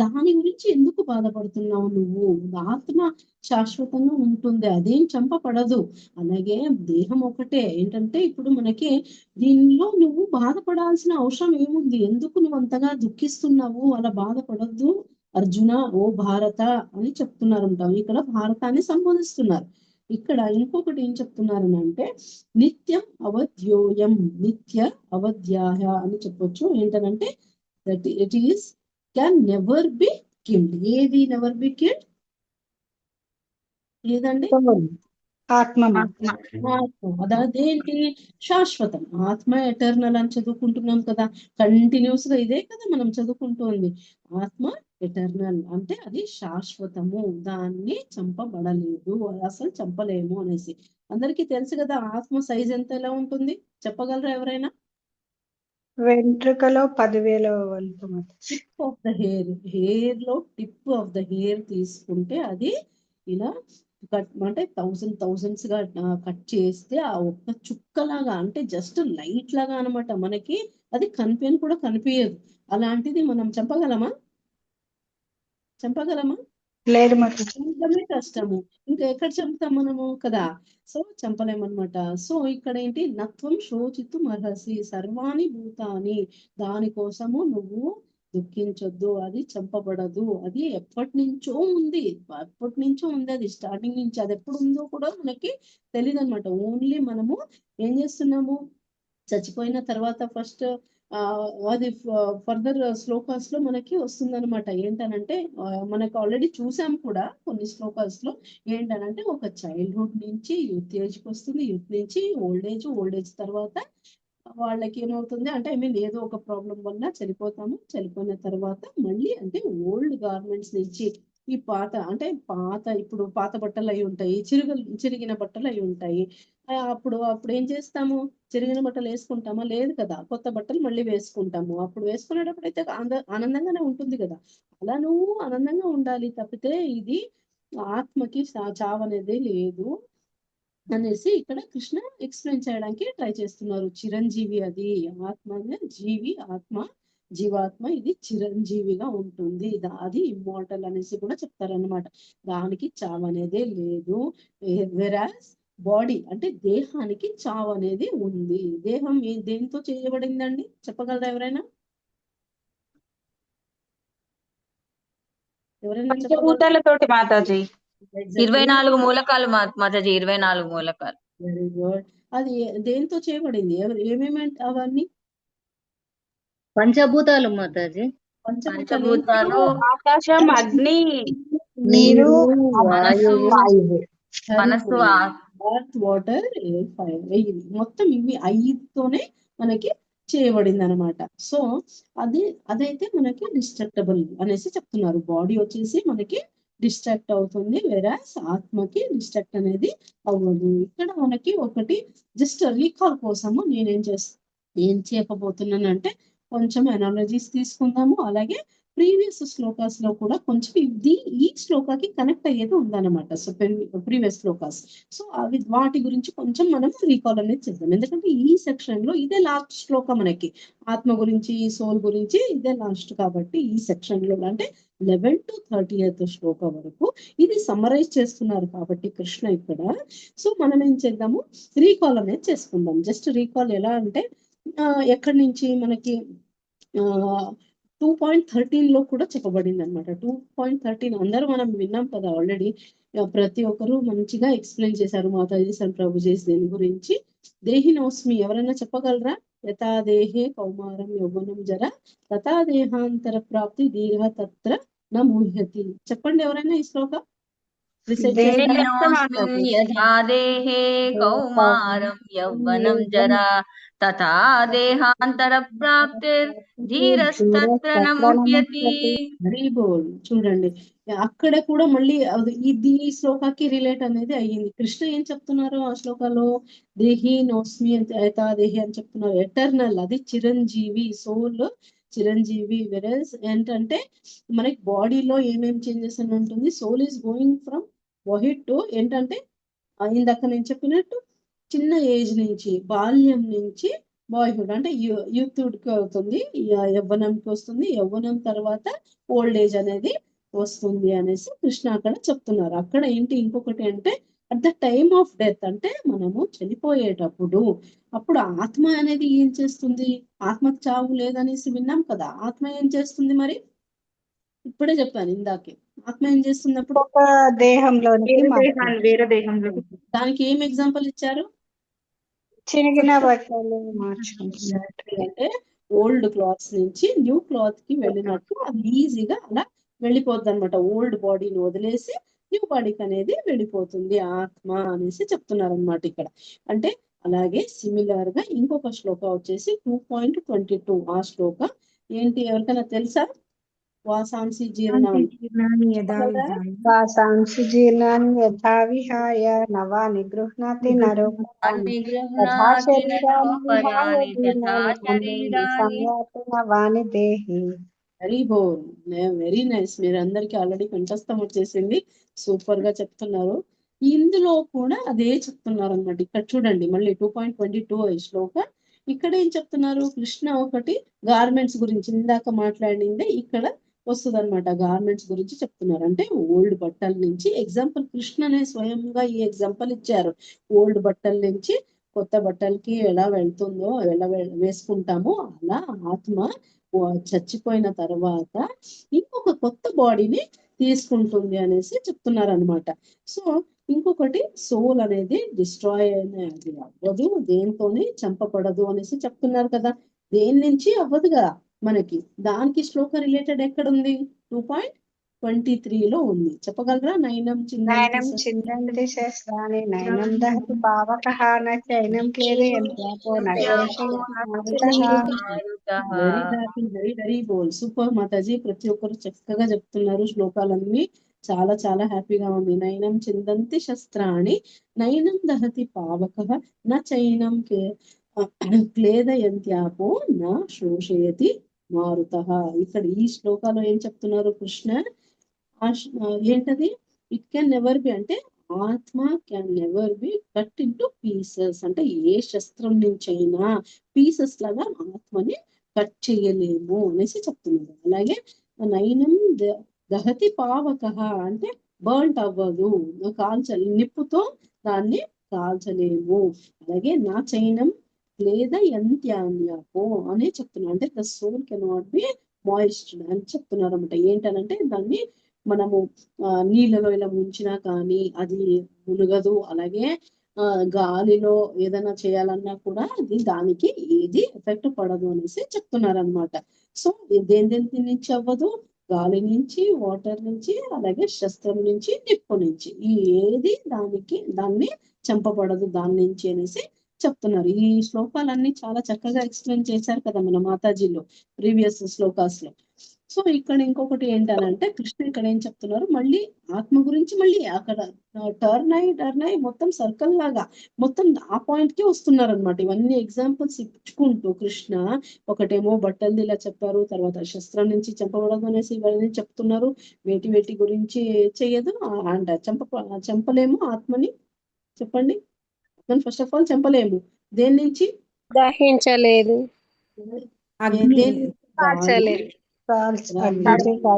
[SPEAKER 1] దాని గురించి ఎందుకు బాధపడుతున్నావు నువ్వు? ఆత్మ శాశ్వతంగా ఉంటుంది, అదేం చంపబడదు. అలాగే దేహం ఒకటే. ఏంటంటే ఇప్పుడు మనకి దీనిలో నువ్వు బాధపడాల్సిన అవసరం ఏముంది? ఎందుకు నువ్వు అంతగా దుఃఖిస్తున్నావు? అలా బాధపడద్దు అర్జున, ఓ భారత అని చెప్తున్నారంట. ఇక్కడ భారతాన్ని సంబోధిస్తున్నారు. ఇక్కడ ఇంకొకటి ఏం చెప్తున్నారు అంటే నిత్యం అవధ్యోయం, నిత్య అవధ్యాయ అని చెప్పొచ్చు. ఏంటనంటే that it is can never be killed. ఏది నెవర్ బి కిల్డ్? ఏదండి?
[SPEAKER 4] ఆత్మ
[SPEAKER 1] ఆత్మ అదేంటి? శాశ్వతం. ఆత్మ ఎటర్నల్ అని చదువుకుంటున్నాం కదా, కంటిన్యూస్ గా ఇదే కదా మనం చదువుకుంటుంది. ఆత్మ ఎటర్నల్ అంటే అది శాశ్వతము, దాన్ని చంపబడలేదు, అసలు చంపలేము అనేసి అందరికీ తెలుసు కదా. ఆత్మ సైజ్ ఎంత ఎలా ఉంటుంది చెప్పగలరా ఎవరైనా?
[SPEAKER 4] వెంట్రుకలో 10,000 వంతు Mataji.
[SPEAKER 1] Tip of the hair లో టిప్ ఆఫ్ ద హెయిర్ తీసుకుంటే అది ఇలా అంటే థౌసండ్స్ గా కట్ చేస్తే ఆ ఒక్క చుక్కలాగా అంటే జస్ట్ లైట్ లాగా అనమాట, మనకి అది కనిపించని కూడా కనిపించదు. అలాంటిది మనం చంపగలమా?
[SPEAKER 4] లేదు మాతాజీ.
[SPEAKER 1] చంపడమే కష్టము, ఇంకా ఎక్కడ చంపుతాం మనము కదా, సో చంపలేమన్నమాట. సో ఇక్కడ ఏంటి? నత్వం శోచితు మర్హసి సర్వాణి భూతాని, దానికోసము నువ్వు దుఃఖించొద్దు, అది చంపబడదు. అది ఎప్పటి నుంచో ఉంది అది స్టార్టింగ్ నుంచి. అది ఎప్పుడు ఉందో కూడా మనకి తెలియదు అనమాట. ఓన్లీ మనము ఏం చేస్తున్నాము, చచ్చిపోయిన తర్వాత ఫస్ట్ అది ఫర్దర్ శ్లోకాస్ లో మనకి వస్తుందన్నమాట. ఏంటనంటే మనకు ఆల్రెడీ చూసాం కూడా కొన్ని శ్లోకాస్ లో. ఏంటనంటే ఒక చైల్డ్హుడ్ నుంచి యూత్ ఏజ్ కి వస్తుంది, యూత్ నుంచి ఓల్డ్ ఏజ్ తర్వాత వాళ్ళకి ఏమవుతుంది అంటే ఏదో ఒక ప్రాబ్లం వల్ల చనిపోతాము. చనిపోయిన తర్వాత మళ్ళీ అంటే ఓల్డ్ గార్మెంట్స్ నుంచి ఈ ఇప్పుడు పాత బట్టలు అయి ఉంటాయి, చిరిగిన బట్టలు అయి ఉంటాయి. అప్పుడు ఏం చేస్తాము, చిరిగిన బట్టలు వేసుకుంటామా? లేదు కదా, కొత్త బట్టలు మళ్ళీ వేసుకుంటాము. అప్పుడు వేసుకునేటప్పుడు అయితే ఆనందంగానే ఉంటుంది కదా. అలా నువ్వు ఆనందంగా ఉండాలి తప్పితే ఇది ఆత్మకి చావు అనేది లేదు అనేసి ఇక్కడ కృష్ణ ఎక్స్ప్లెయిన్ చేయడానికి ట్రై చేస్తున్నారు. చిరంజీవి అది ఆత్మ జీవి, ఆత్మ జీవాత్మ ఇది చిరంజీవిగా ఉంటుంది, అది ఇమ్మోర్టల్ అనేసి కూడా చెప్తారన్నమాట. దానికి చావు అనేదే లేదు. వెరాస్ బాడీ అంటే దేహానికి చావు అనేది ఉంది. దేహం దేంతో చేయబడిందండి చెప్పగలరా ఎవరైనా?
[SPEAKER 8] పంచభూతాలతోటి మాతాజీ. 24 మూలకాలు మాతాజీ. 24 మూలకాలు.
[SPEAKER 1] Very good. అది దేంతో చేయబడింది? ఏమేమి అవన్నీ?
[SPEAKER 5] పంచభూతాలు మాతాజీ.
[SPEAKER 8] పంచభూతాలు ఆకాశం, అగ్ని,
[SPEAKER 4] నీరు,
[SPEAKER 8] వాయువు, మనస్సు,
[SPEAKER 1] ఎర్త్, వాటర్, ఎయిర్, ఫైర్, మొత్తం ఇవి 5తోనే మనకి చేయబడింది అనమాట. సో అదైతే మనకి డిస్ట్రక్టబుల్ అనేసి చెప్తున్నారు. బాడీ వచ్చేసి మనకి డిస్ట్రాక్ట్ అవుతుంది, వెరాస్ ఆత్మకి డిస్ట్రాక్ట్ అనేది అవ్వదు. ఇక్కడ మనకి ఒకటి జస్ట్ రీకాల్ కోసము ఏం చేయకపోతున్నానంటే కొంచెం ఎనాలజీస్ తీసుకుందాము. అలాగే ప్రీవియస్ శ్లోకాస్ లో కూడా కొంచెం ఈ శ్లోకాకి కనెక్ట్ అయ్యేది ఉందన్నమాట. సో ప్రీవియస్ శ్లోకాస్, సో అవి వాటి గురించి కొంచెం మనం రీకాల్ అనేది చేద్దాం. ఎందుకంటే ఈ సెక్షన్ లో ఇదే లాస్ట్ శ్లోకం మనకి, ఆత్మ గురించి సోల్ గురించి ఇదే లాస్ట్ కాబట్టి ఈ సెక్షన్ లో అంటే 11 to 30th శ్లోకం వరకు ఇది సమ్మరైజ్ చేస్తున్నారు కాబట్టి కృష్ణ ఇక్కడ. సో మనం ఏం చేద్దాము, రీకాల్ అనేది చేసుకుందాం. జస్ట్ రీకాల్ ఎలా అంటే ఎక్కడి నుంచి మనకి 2.13 లో కూడా చెప్పబడింది అనమాట. 2.13 అందరూ మనం విన్నాం కదా ఆల్రెడీ. ప్రతి ఒక్కరు మంచిగా ఎక్స్ప్లెయిన్ చేశారు మాతాజీ అండ్ ప్రభుజీస్ దీని గురించి. దేహినోస్మి ఎవరైనా చెప్పగలరా? యథా దేహే కౌమారం యౌవనం జర తథా దేహాంతర ప్రాప్తి దీర్ఘ తత్ర న ముహ్యతి. చెప్పండి ఎవరైనా ఈ శ్లోకం రిసైట్ చేస్తారా?
[SPEAKER 8] దేహినోస్మిన్ యథా దేహే కౌమారం యౌవనం జరా తథా దేహాంతర ప్రాప్తిర్ ధీరస్తత్ర న ముహ్యతి.
[SPEAKER 1] Very good. చూడండి అక్కడ కూడా మళ్ళీ ఇది ఈ శ్లోకాకి రిలేట్ అనేది అయ్యింది. కృష్ణ ఏం చెప్తున్నారు ఆ శ్లోకాలో? దేహి నోస్మి యథా దేహి అని చెప్తున్నారు. ఎటర్నల్ అది చిరంజీవి, సోల్ చిరంజీవి. వెరస్ ఏంటంటే మనకి బాడీలో ఏమేమి చేంజెస్ అని ఉంటుంది. Soul is going from boyhood to ఏంటంటే ఇందాక నేను చెప్పినట్టు చిన్న ఏజ్ నుంచి, బాల్యం నుంచి బాయ్హుడ్ అంటే యూత్కి అవుతుంది, యవ్వనంకి వస్తుంది, యవ్వనం తర్వాత ఓల్డ్ ఏజ్ అనేది వస్తుంది అనేసి కృష్ణ అక్కడ చెప్తున్నారు. అక్కడ ఏంటి ఇంకొకటి అంటే at the time of death అంటే మనము చనిపోయేటప్పుడు అప్పుడు ఆత్మ అనేది ఏం చేస్తుంది? ఆత్మకు చావు లేదనేసి విన్నాం కదా. ఆత్మ ఏం చేస్తుంది మరి? ఇప్పుడే చెప్పాను ఇందాకే. ఆత్మ ఏం చేస్తుంది అప్పుడు?
[SPEAKER 4] ఒక దేహంలోనికి
[SPEAKER 8] వేరే దేహంలో
[SPEAKER 1] దానికి ఏం ఎగ్జాంపుల్ ఇచ్చారు?
[SPEAKER 4] చిరిగిన బట్టలు మార్చుకుంటున్నట్టు.
[SPEAKER 1] అంటే ఓల్డ్ క్లాత్స్ నుంచి న్యూ క్లాత్ కి వెళ్ళినట్టు అది ఈజీగా అలా వెళ్ళిపోద్ది అనమాట. ఓల్డ్ బాడీని వదిలేసి న్యూ బాడీకి అనేది వెళ్ళిపోతుంది ఆత్మ అనేసి చెప్తున్నారు అనమాట ఇక్కడ. అంటే అలాగే సిమిలర్ గా ఇంకొక శ్లోక వచ్చేసి 2.22. ఆ శ్లోక ఏంటి ఎవరికైనా తెలుసా? వాసాంసి జీర్ణాన్ని
[SPEAKER 4] జీర్ణాన్ని యథా
[SPEAKER 1] చెప్పగలరా?
[SPEAKER 4] విహాయ
[SPEAKER 2] వాసాంసి జీర్ణాన్ని యథా విహాయ నవాని గృహ్ణాతి నరోపరాణి తథా
[SPEAKER 8] అన్నిగృహ్ణాతి
[SPEAKER 2] శరీరాన్ని విహాయ
[SPEAKER 8] నరోపరాణి తథా
[SPEAKER 2] జీర్ణాని
[SPEAKER 8] శరీరాన్ని
[SPEAKER 2] సంయాతి నవాని దేహి.
[SPEAKER 1] Very nice. మీరు అందరికి ఆల్రెడీ కంఠస్థం వచ్చేసింది, సూపర్ గా చెప్తున్నారు. ఇందులో కూడా అదే చెప్తున్నారు అన్నమాట. ఇక్కడ చూడండి మళ్ళీ 2.22 శ్లోక. ఇక్కడ ఏం చెప్తున్నారు? కృష్ణ ఒకటి గార్మెంట్స్ గురించి ఇందాక మాట్లాడిందే ఇక్కడ వస్తుంది అనమాట. గార్మెంట్స్ గురించి చెప్తున్నారు. అంటే ఓల్డ్ బట్టల నుంచి ఎగ్జాంపుల్ కృష్ణనే స్వయంగా ఈ ఎగ్జాంపుల్ ఇచ్చారు. ఓల్డ్ బట్టల నుంచి కొత్త బట్టలకి ఎలా వెళ్తుందో, ఎలా వేసుకుంటామో అలా ఆత్మ చచ్చిపోయిన తర్వాత ఇంకొక కొత్త బాడీని తీసుకుంటుంది అనేసి చెప్తున్నారు అనమాట. సో ఇంకొకటి సోల్ అనేది డిస్ట్రాయ్ అనేది అవ్వదు, దేంతోనే చంపబడదు అనేసి చెప్తున్నారు కదా. దేని నుంచి అవ్వదు కదా మనకి. దానికి శ్లోక రిలేటెడ్ ఎక్కడ ఉంది? 2.23 ఉంది. చెప్పగలరా? నయనం
[SPEAKER 2] నయనం చిందంతి శస్త్రాన్ని నయనం దహతి పావకః న చైనం క్లేదయంతి ఆపో న శోషయతి మారుతః.
[SPEAKER 1] వెరీ హ్యాపీ, వెరీ బోల్. సూపర్ మాతాజీ. ప్రతి ఒక్కరు చక్కగా చెప్తున్నారు శ్లోకాలన్నీ. చాలా చాలా హ్యాపీగా ఉంది. నయనం చిందంతి శస్త్రాణి నయనం దహతి పావకః న చైనం క్లేదయంత్యాపో నా శోషయతి మారుతః. ఇక్కడ ఈ శ్లోకాలో ఏం చెప్తున్నారు కృష్ణ? ఏంటది? ఇట్ కెన్ నెవర్ బి అంటే ఆత్మ can never be cut into pieces. అంటే ఏ శస్త్రం నుంచి అయినా పీసెస్ లాగా ఆత్మని కట్ చేయలేము అనేసి చెప్తున్నారు. అలాగే నయనం దహతి పావకః అంటే బర్న్ట్ అవ్వదు, నిప్పుతో దాన్ని కాల్చలేము. అలాగే నా చైనం లేదా యంత్యాన్యాపో అనే చెప్తున్నారు. అంటే ద సోల్ కెనాట్ బి మాయిస్డ్ అని చెప్తున్నారు అనమాట. ఏంటనంటే దాన్ని మనము నీళ్ళలో ఇలా ముంచినా కానీ అది మునగదు. అలాగే గాలిలో ఏదైనా చేయాలన్నా కూడా అది దానికి ఏది ఎఫెక్ట్ పడదు అనేసి చెప్తున్నారు అనమాట. సో దేని నుంచి అవ్వదు? గాలి నుంచి, వాటర్ నుంచి, అలాగే శస్త్రం నుంచి, నిప్పు నుంచి. ఈ ఏది దాన్ని చంపబడదు దాని నుంచి అనేసి చెప్తున్నారు. ఈ శ్లోకాలన్నీ చాలా చక్కగా ఎక్స్ప్లెయిన్ చేశారు కదా మన మాతాజీలో ప్రీవియస్ శ్లోకాస్ లో. సో ఇక్కడ ఇంకొకటి ఏంటనంటే కృష్ణ ఇక్కడ ఏం చెప్తున్నారు? మళ్ళీ ఆత్మ గురించి మళ్ళీ అక్కడ టర్న్ అయ్యి మొత్తం సర్కిల్ లాగా మొత్తం ఆ పాయింట్ కి వస్తున్నారు అనమాట. ఇవన్నీ ఎగ్జాంపుల్స్ ఇచ్చుకుంటూ కృష్ణ ఒకటేమో బట్టలది ఇలా చెప్పారు, తర్వాత శస్త్రం నుంచి చంపబడదు అనేసి ఇవన్నీ చెప్తున్నారు. వేటి గురించి చెయ్యదు అంట. చంపలేము ఆత్మని. చెప్పండి. ఆత్మని ఫస్ట్ ఆఫ్ ఆల్ చంపలేము. దేని నుంచి?
[SPEAKER 6] దహించలేదు,
[SPEAKER 4] అగ్ని
[SPEAKER 6] కాల్చలేదు,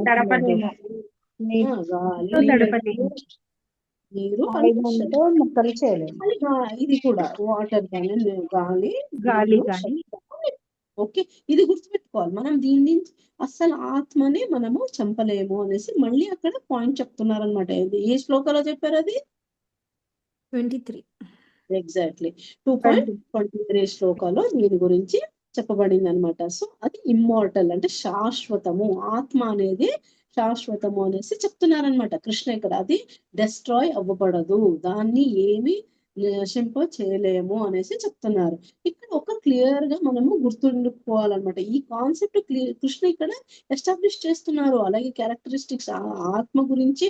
[SPEAKER 2] తడపలేము.
[SPEAKER 1] నీరు
[SPEAKER 2] ఆయుధంతో ముక్కలు చేయలేము.
[SPEAKER 1] ఇది కూడా వాటర్ కానీ గాలి
[SPEAKER 4] కానీ
[SPEAKER 1] ఓకే. ఇది గుర్తుపెట్టుకోవాలి మనం. దీని నుంచి అస్సలు ఆత్మని మనము చంపలేము అనేసి మళ్ళీ అక్కడ పాయింట్ చెప్తున్నారు అనమాట. ఏ శ్లోకంలో చెప్పారు అది?
[SPEAKER 4] 23.
[SPEAKER 1] ఎగ్జాక్ట్లీ 2.23 శ్లోకాలో దీని గురించి చెప్పబడింది అనమాట. సో అది ఇమ్మార్టల్ అంటే శాశ్వతము. ఆత్మ అనేది శాశ్వతము అనేసి చెప్తున్నారనమాట కృష్ణ ఇక్కడ. అది డెస్ట్రాయ్ అవ్వబడదు, దాన్ని ఏమి నశింప చేయలేము అనేసి చెప్తున్నారు. ఇక్కడ ఒక క్లియర్ గా మనము గుర్తుండిపోవాలన్నమాట. ఈ కాన్సెప్ట్ కృష్ణ ఇక్కడ ఎస్టాబ్లిష్ చేస్తున్నారు. అలాగే క్యారెక్టరిస్టిక్స్ ఆత్మ గురించి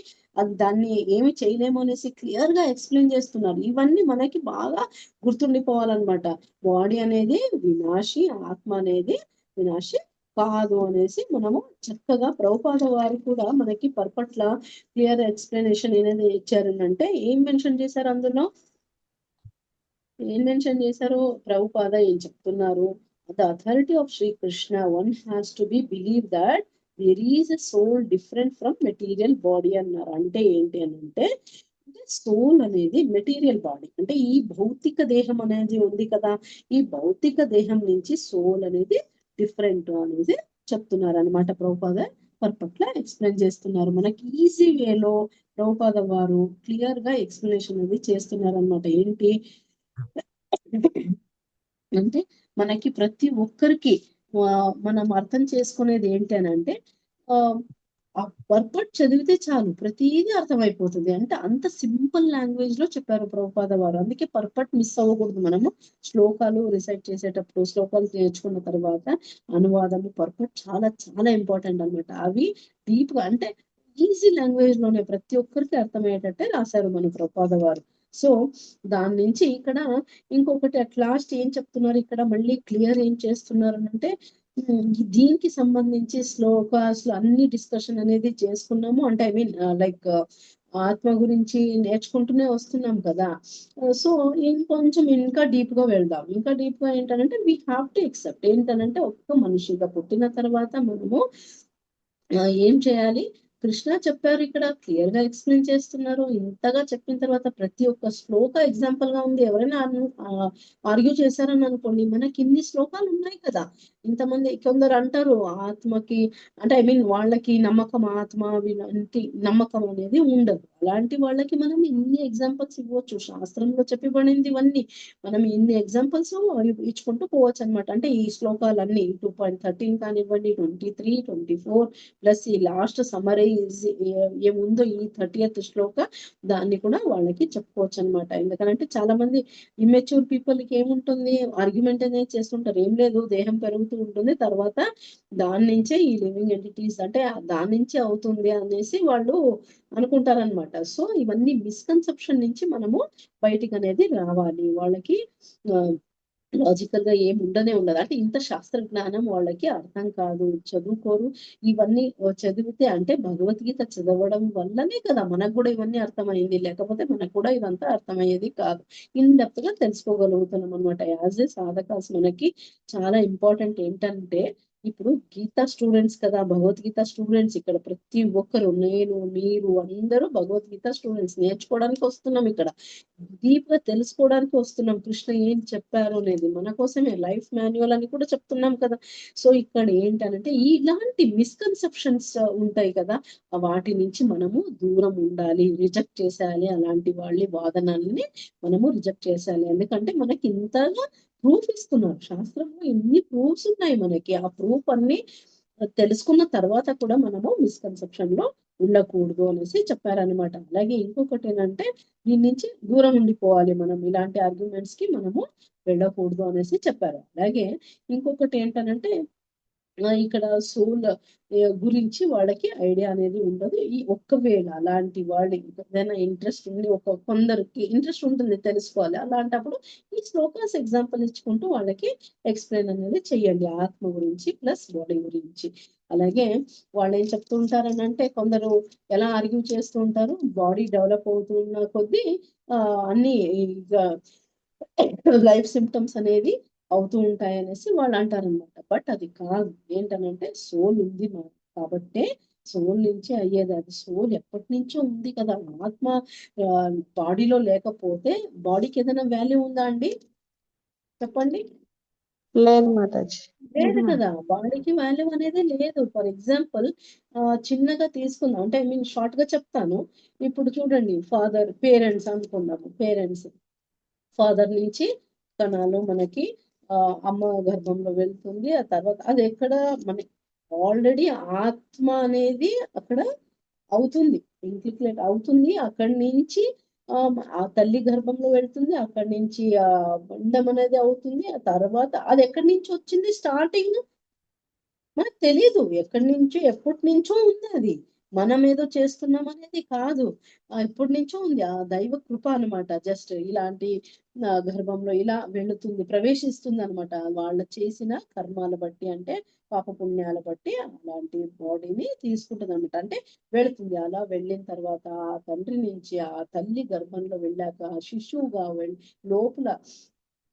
[SPEAKER 1] దాన్ని ఏమి చేయలేము అనేసి క్లియర్ గా ఎక్స్ప్లెయిన్ చేస్తున్నారు. ఇవన్నీ మనకి బాగా గుర్తుండిపోవాలన్నమాట. బాడీ అనేది వినాశి, ఆత్మ అనేది వినాశి కాదు అనేసి మనము చక్కగా ప్రభుపాద వారు కూడా మనకి పర్పట్ల క్లియర్ ఎక్స్ప్లెనేషన్ అనేది ఇచ్చారు. అంటే ఏం మెన్షన్ చేశారు అందులో? ఏం మెన్షన్ చేశారు? ప్రభుపాద ఏం చెప్తున్నారు? The authority of Shri Krishna one has to be believe that there is a soul different from material body అన్నారు. అంటే ఏంటి అని అంటే సోల్ అనేది మెటీరియల్ బాడీ అంటే ఈ భౌతిక దేహం అనేది ఉంది కదా, ఈ భౌతిక దేహం నుంచి సోల్ అనేది డిఫరెంట్ అనేది చెప్తున్నారు అనమాట. ప్రభుపాద పర్పట్ల ఎక్స్ప్లెయిన్ చేస్తున్నారు. మనకి ఈజీ వేలో ప్రభుపాద వారు క్లియర్ గా ఎక్స్ప్లెనేషన్ అనేది చేస్తున్నారు అనమాట. ఏంటి అంటే మనకి ప్రతి ఒక్కరికి మనం అర్థం చేసుకునేది ఏంటి అని అంటే ఆ పర్పట్ చదివితే చాలు ప్రతిదీ అర్థమైపోతుంది. అంటే అంత సింపుల్ లాంగ్వేజ్ లో చెప్పారు ప్రభుపాద వారు. అందుకే పర్పట్ మిస్ అవ్వకూడదు. మనము శ్లోకాలు రిసైట్ చేసేటప్పుడు, శ్లోకాలు నేర్చుకున్న తర్వాత అనువాదము పర్పట్ చాలా చాలా ఇంపార్టెంట్ అన్నమాట. అవి డీప్ గా అంటే ఈజీ లాంగ్వేజ్ లోనే ప్రతి ఒక్కరికి అర్థమయ్యేటట్టే రాశారు మన ప్రభుపాద వారు. సో దాని నుంచి ఇక్కడ ఇంకొకటి అట్ లాస్ట్ ఏం చెప్తున్నారు, ఇక్కడ మళ్ళీ క్లియర్ ఏం చేస్తున్నారు అంటే దీనికి సంబంధించి శ్లోకాలు అన్ని డిస్కషన్ అనేది చేసుకున్నాము. అంటే ఐ మీన్ లైక్ ఆత్మ గురించి నేర్చుకుంటూనే వస్తున్నాం కదా. సో ఇంకొంచెం ఇంకా డీప్ గా వెళ్దాం. ఇంకా డీప్ గా ఏంటంటే వీ హ్యావ్ టు ఎక్సెప్ట్ ఏంటనంటే ఒక్క మనిషిగా పుట్టిన తర్వాత మనము ఏం చేయాలి, కృష్ణ చెప్పారు ఇక్కడ క్లియర్ గా ఎక్స్ప్లెయిన్ చేస్తున్నారు. ఇంతగా చెప్పిన తర్వాత ప్రతి ఒక్క శ్లోక ఎగ్జాంపుల్ గా ఉంది. ఎవరైనా ఆర్గ్యూ చేశారని అనుకోండి, మనకి ఇన్ని శ్లోకాలు ఉన్నాయి కదా. ఇంతమంది కొందరు అంటారు ఆత్మకి అంటే ఐ మీన్ వాళ్ళకి నమ్మకం ఆత్మ వీళ్ళంటి నమ్మకం అనేది ఉండదు. అలాంటి వాళ్ళకి మనం ఇన్ని ఎగ్జాంపుల్స్ ఇవ్వచ్చు. శాస్త్రంలో చెప్పబడింది ఇవన్నీ మనం ఇన్ని ఎగ్జాంపుల్స్ ఇచ్చుకుంటూ పోవచ్చు అనమాట. అంటే ఈ శ్లోకాలన్నీ 2.13 కానివ్వండి, 23, 24 ప్లస్ ఈ లాస్ట్ సమరైజ్ ఏముందో ఈ 30th శ్లోక దాన్ని కూడా వాళ్ళకి చెప్పుకోవచ్చు అనమాట. ఎందుకంటే చాలా మంది ఇమ్మెచ్యూర్ పీపుల్ కి ఏముంటుంది, ఆర్గ్యుమెంట్ అనేది చేస్తుంటారు. ఏం లేదు, దేహం పెరుగుతూ ఉంటుంది, తర్వాత దాని నుంచే ఈ లివింగ్ ఎంటిటీస్ అంటే దాని నుంచే అవుతుంది అనేసి వాళ్ళు అనుకుంటారనమాట. సో ఇవన్నీ మిస్కన్సెప్షన్ నుంచి మనము బయటికి అనేది రావాలి. వాళ్ళకి లాజికల్ గా ఏం ఉండనే ఉండదు. అంటే ఇంత శాస్త్ర జ్ఞానం వాళ్ళకి అర్థం కాదు, చదువుకోరు. ఇవన్నీ చదివితే అంటే భగవద్గీత చదవడం వల్లనే కదా మనకు కూడా ఇవన్నీ అర్థమైంది. లేకపోతే మనకు కూడా ఇదంతా అర్థమయ్యేది కాదు. ఇన్ డెప్త్ గా తెలుసుకోగలుగుతున్నాం అనమాట. యాజ్ ఏ సాధకాస్ మనకి చాలా ఇంపార్టెంట్ ఏంటంటే ఇప్పుడు గీతా స్టూడెంట్స్ కదా, భగవద్గీత స్టూడెంట్స్ ఇక్కడ ప్రతి ఒక్కరు, నేను మీరు అందరూ భగవద్గీత స్టూడెంట్స్ నేర్చుకోవడానికి వస్తున్నాం. ఇక్కడ డీప్ గా తెలుసుకోవడానికి వస్తున్నాం. కృష్ణ ఏం చెప్పారు అనేది మన కోసమే లైఫ్ మాన్యువల్ అని కూడా చెప్తున్నాం కదా. సో ఇక్కడ ఏంటంటే ఇలాంటి మిస్కన్సెప్షన్స్ ఉంటాయి కదా, వాటి నుంచి మనము దూరం ఉండాలి, రిజెక్ట్ చేసేయాలి. అలాంటి వాళ్ళ వాదనల్ని మనము రిజెక్ట్ చేసేయాలి. ఎందుకంటే మనకి ఇంతగా ప్రూఫ్ ఇస్తున్నారు శాస్త్రంలో, ఎన్ని ప్రూఫ్స్ ఉన్నాయి మనకి. ఆ ప్రూఫ్ అన్ని తెలుసుకున్న తర్వాత కూడా మనము మిస్కన్సెప్షన్ లో ఉండకూడదు అనేసి చెప్పారనమాట. అలాగే ఇంకొకటి ఏంటంటే దీని నుంచి దూరం ఉండిపోవాలి మనం, ఇలాంటి ఆర్గ్యుమెంట్స్ కి మనము వెళ్ళకూడదు అనేసి చెప్పారు. అలాగే ఇంకొకటి ఏంటనంటే ఇక్కడ సోల్ గురించి వాళ్ళకి ఐడియా అనేది ఉండదు. ఈ ఒక్కవేళ అలాంటి వాళ్ళకి ఏదైనా ఇంట్రెస్ట్ ఉంది, కొందరికి ఇంట్రెస్ట్ ఉంటుంది తెలుసుకోవాలి, అలాంటప్పుడు ఈ శ్లోకాస్ ఎగ్జాంపుల్ ఇచ్చుకుంటూ వాళ్ళకి ఎక్స్ప్లెయిన్ అనేది చెయ్యండి ఆత్మ గురించి ప్లస్ బాడీ గురించి. అలాగే వాళ్ళు ఏం చెప్తూ ఉంటారని అంటే కొందరు ఎలా ఆర్గ్యూ చేస్తూ ఉంటారు, బాడీ డెవలప్ అవుతున్న కొద్దీ అన్ని లైఫ్ సిమ్టమ్స్ అనేది అవుతూ ఉంటాయి అనేసి వాళ్ళు అంటారనమాట. బట్ అది కాదు. ఏంటనంటే సోల్ ఉంది కాబట్టే సోల్ నుంచి అయ్యేది. అది సోల్ ఎప్పటి నుంచో ఉంది కదా. ఆత్మ బాడీలో లేకపోతే బాడీకి ఏదైనా వాల్యూ ఉందా అండి, చెప్పండి?
[SPEAKER 6] లేదు మాతాజీ.
[SPEAKER 1] లేదు కదా, బాడీకి వాల్యూ అనేది లేదు. ఫర్ ఎగ్జాంపుల్ చిన్నగా తీసుకుందాం, అంటే ఐ మీన్ షార్ట్ గా చెప్తాను. ఇప్పుడు చూడండి, పేరెంట్స్ అనుకుందాము. ఫాదర్ నుంచి కణాలు మనకి అమ్మ గర్భంలో వెళ్తుంది. ఆ తర్వాత అది ఎక్కడ మన ఆల్రెడీ ఆత్మ అనేది అక్కడ అవుతుంది, ఇంక్లిక్లేట్ అవుతుంది. అక్కడి నుంచి ఆ తల్లి గర్భంలో వెళ్తుంది. అక్కడి నుంచి బండం అనేది అవుతుంది. ఆ తర్వాత అది ఎక్కడి నుంచి వచ్చింది, స్టార్టింగ్ మనకు తెలియదు. ఎక్కడి నుంచో ఎప్పటి నుంచో ఉంది అది. మనం ఏదో చేస్తున్నాం అనేది కాదు, ఎప్పటి నుంచో ఉంది. ఆ దైవ కృప అనమాట. జస్ట్ ఇలాంటి గర్భంలో ఇలా వెళుతుంది, ప్రవేశిస్తుంది అనమాట. వాళ్ళ చేసిన కర్మాల బట్టి, అంటే పాప పుణ్యాల బట్టి అలాంటి బాడీని తీసుకుంటుంది అనమాట. అంటే వెళుతుంది. అలా వెళ్ళిన తర్వాత ఆ తండ్రి నుంచి ఆ తల్లి గర్భంలో వెళ్ళాక శిశువుగా లోపల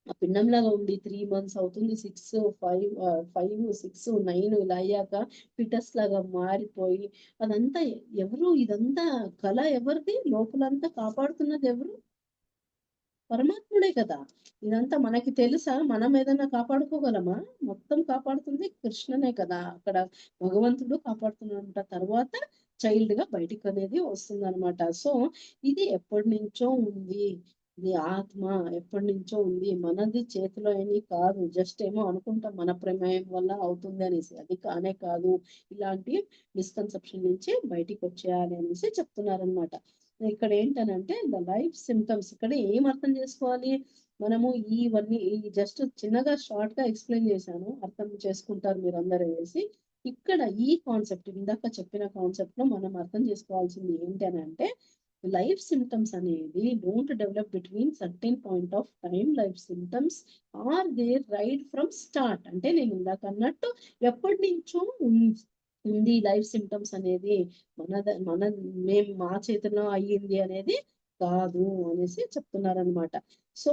[SPEAKER 1] ఆ పిండంలాగా ఉండి 3 months అవుతుంది, 6, 5, 6, 9 ఇలా అయ్యాక ఫిటస్ లాగా మారిపోయి అదంతా ఎవరు, ఇదంతా కళ ఎవరిది, లోపలంతా కాపాడుతున్నది ఎవరు, పరమాత్ముడే కదా. ఇదంతా మనకి తెలుసా, మనం ఏదైనా కాపాడుకోగలమా? మొత్తం కాపాడుతుంది కృష్ణనే కదా. అక్కడ భగవంతుడు కాపాడుతున్నట. తర్వాత చైల్డ్ గా బయటికి అనేది వస్తుంది అనమాట. సో ఇది ఎప్పటి నుంచో ఉంది. ఇది ఆత్మ ఎప్పటి నుంచో ఉంది, మనది చేతిలో ఏమీ కాదు, జస్ట్ ఏమో అనుకుంటాం మన ప్రమేయం వల్ల అవుతుంది అనేసి, అది కానే కాదు. ఇలాంటి మిస్కన్సెప్షన్ నుంచి బయటికి వచ్చేయాలి అనేసి చెప్తున్నారనమాట. ఇక్కడ ఏంటనంటే ద లైఫ్ సిమ్టమ్స్, ఇక్కడ ఏం అర్థం చేసుకోవాలి మనము, ఇవన్నీ జస్ట్ చిన్నగా షార్ట్ గా ఎక్స్ప్లెయిన్ చేశాను, అర్థం చేసుకుంటారు మీరు అందరూ వేసి. ఇక్కడ ఈ కాన్సెప్ట్ ఇందాక చెప్పిన కాన్సెప్ట్ లో మనం అర్థం చేసుకోవాల్సింది ఏంటి అని అంటే, లైఫ్ సిమ్టమ్స్ అనేది don't develop between certain point of time. Life symptoms are there right from start. అంటే నేను ఇందాక అన్నట్టు ఎప్పటి నుంచో ఉంది లైఫ్ సిమ్టమ్స్ అనేది, మన మేము మా చేతిలో అయ్యింది అనేది కాదు అనేసి చెప్తున్నారనమాట. సో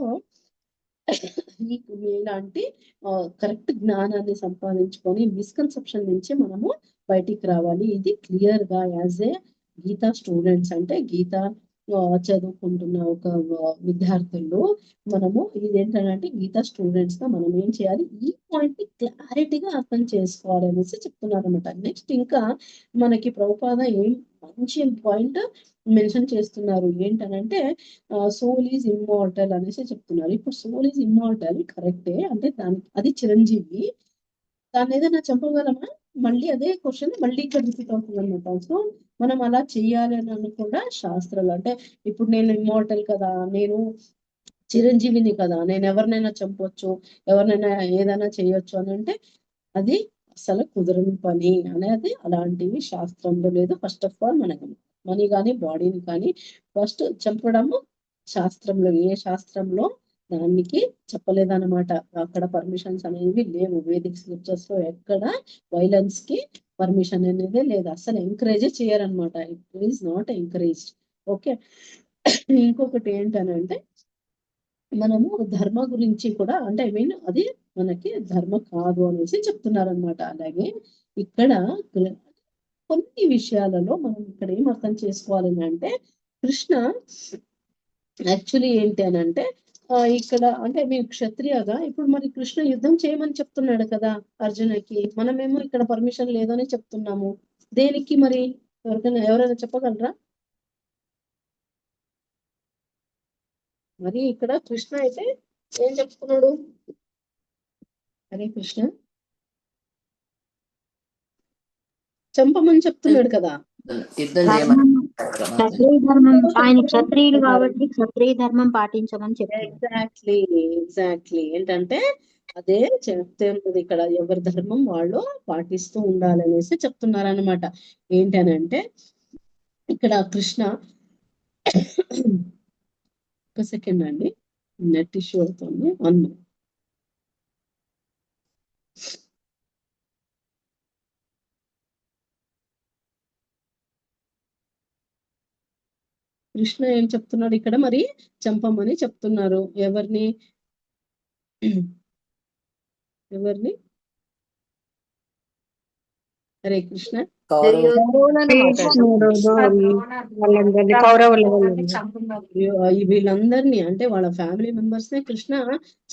[SPEAKER 1] ఇలాంటి కరెక్ట్ జ్ఞానాన్ని సంపాదించుకొని మిస్కన్సెప్షన్ నుంచి మనము బయటికి రావాలి. ఇది క్లియర్ గా యాజ్ ఏ గీతా స్టూడెంట్స్, అంటే గీత చదువుకుంటున్న ఒక విద్యార్థులు మనము ఇదేంటంటే గీతా స్టూడెంట్స్ గా మనం ఏం చేయాలి, ఈ పాయింట్ ని క్లారిటీగా అర్థం చేసుకోవాలి అనేసి చెప్తున్నారు అనమాట. నెక్స్ట్ ఇంకా మనకి ప్రభుపాద ఏం మంచి పాయింట్ మెన్షన్ చేస్తున్నారు ఏంటనంటే, సోల్ ఈజ్ ఇమ్మార్టల్ అనేసి చెప్తున్నారు. ఇప్పుడు సోల్ ఈజ్ ఇమ్మార్టల్ కరెక్టే, అంటే దానికి అది చిరంజీవి, దాన్ని ఏదైనా చంపగలమా? మళ్ళీ అదే క్వశ్చన్ మళ్ళీ ఇక్కడ రిపీట్ అవుతుంది అనమాట. సో మనం అలా చెయ్యాలి అని కూడా శాస్త్రాలు, అంటే ఇప్పుడు నేను ఇమ్మోర్టల్ కదా, నేను చిరంజీవిని కదా, నేను ఎవరినైనా చంపొచ్చు, ఎవరినైనా ఏదైనా చేయొచ్చు అని అంటే అది అసలు కుదరని పని అనేది, అలాంటివి శాస్త్రంలో లేదు. ఫస్ట్ ఆఫ్ ఆల్ మనకి మనీ కానీ బాడీని కానీ ఫస్ట్ చంపడము శాస్త్రంలో, ఏ శాస్త్రంలో దానికి చెప్పలేదన్నమాట. అక్కడ పర్మిషన్స్ అనేవి లేవు. వేదిక్ స్క్రిప్చర్స్ లో ఎక్కడ వైలెన్స్ కి పర్మిషన్ అనేది లేదు, అసలు ఎంకరేజ్ చేయరనమాట. It is not encouraged. Okay. ఇంకొకటి ఏంటనంటే మనము ధర్మ గురించి కూడా, అంటే ఐ మీన్ అది మనకి ధర్మ కాదు అనేసి చెప్తున్నారనమాట. అలాగే ఇక్కడ కొన్ని విషయాలలో మనం ఇక్కడ ఏం అర్థం చేసుకోవాలని అంటే, కృష్ణ యాక్చువల్లీ ఏంటి అని అంటే ఇక్కడ అంటే మీరు క్షత్రియాగా ఇప్పుడు మరి కృష్ణ యుద్ధం చేయమని చెప్తున్నాడు కదా అర్జునకి, మనమేమో ఇక్కడ పర్మిషన్ లేదని చెప్తున్నాము. దేనికి మరి ఎవరైనా చెప్పగలరా? మరి ఇక్కడ కృష్ణ అయితే ఏం చెప్తున్నాడు? హరే కృష్ణ చంపమని చెప్తున్నాడు కదా.
[SPEAKER 9] క్షత్రియ ధర్మం, ఆయన క్షత్రియుడు కాబట్టి క్షత్రియ ధర్మం పాటించమని చెప్పారు.
[SPEAKER 1] ఎగ్జాక్ట్లీ ఏంటంటే అదే చెప్తే ఉన్నది ఇక్కడ, ఎవరి ధర్మం వాళ్ళు పాటిస్తూ ఉండాలనేసి చెప్తున్నారనమాట. ఏంటనంటే ఇక్కడ కృష్ణ ఒక సెకండ్ అండి, నెట్ ఇష్యూ అవుతుంది. కృష్ణ ఏం చెప్తున్నాడు ఇక్కడ, మరి చంపమని చెప్తున్నారు. ఎవరిని? హరే కృష్ణ. వీళ్ళందరినీ అంటే వాళ్ళ ఫ్యామిలీ మెంబర్స్ నే కృష్ణ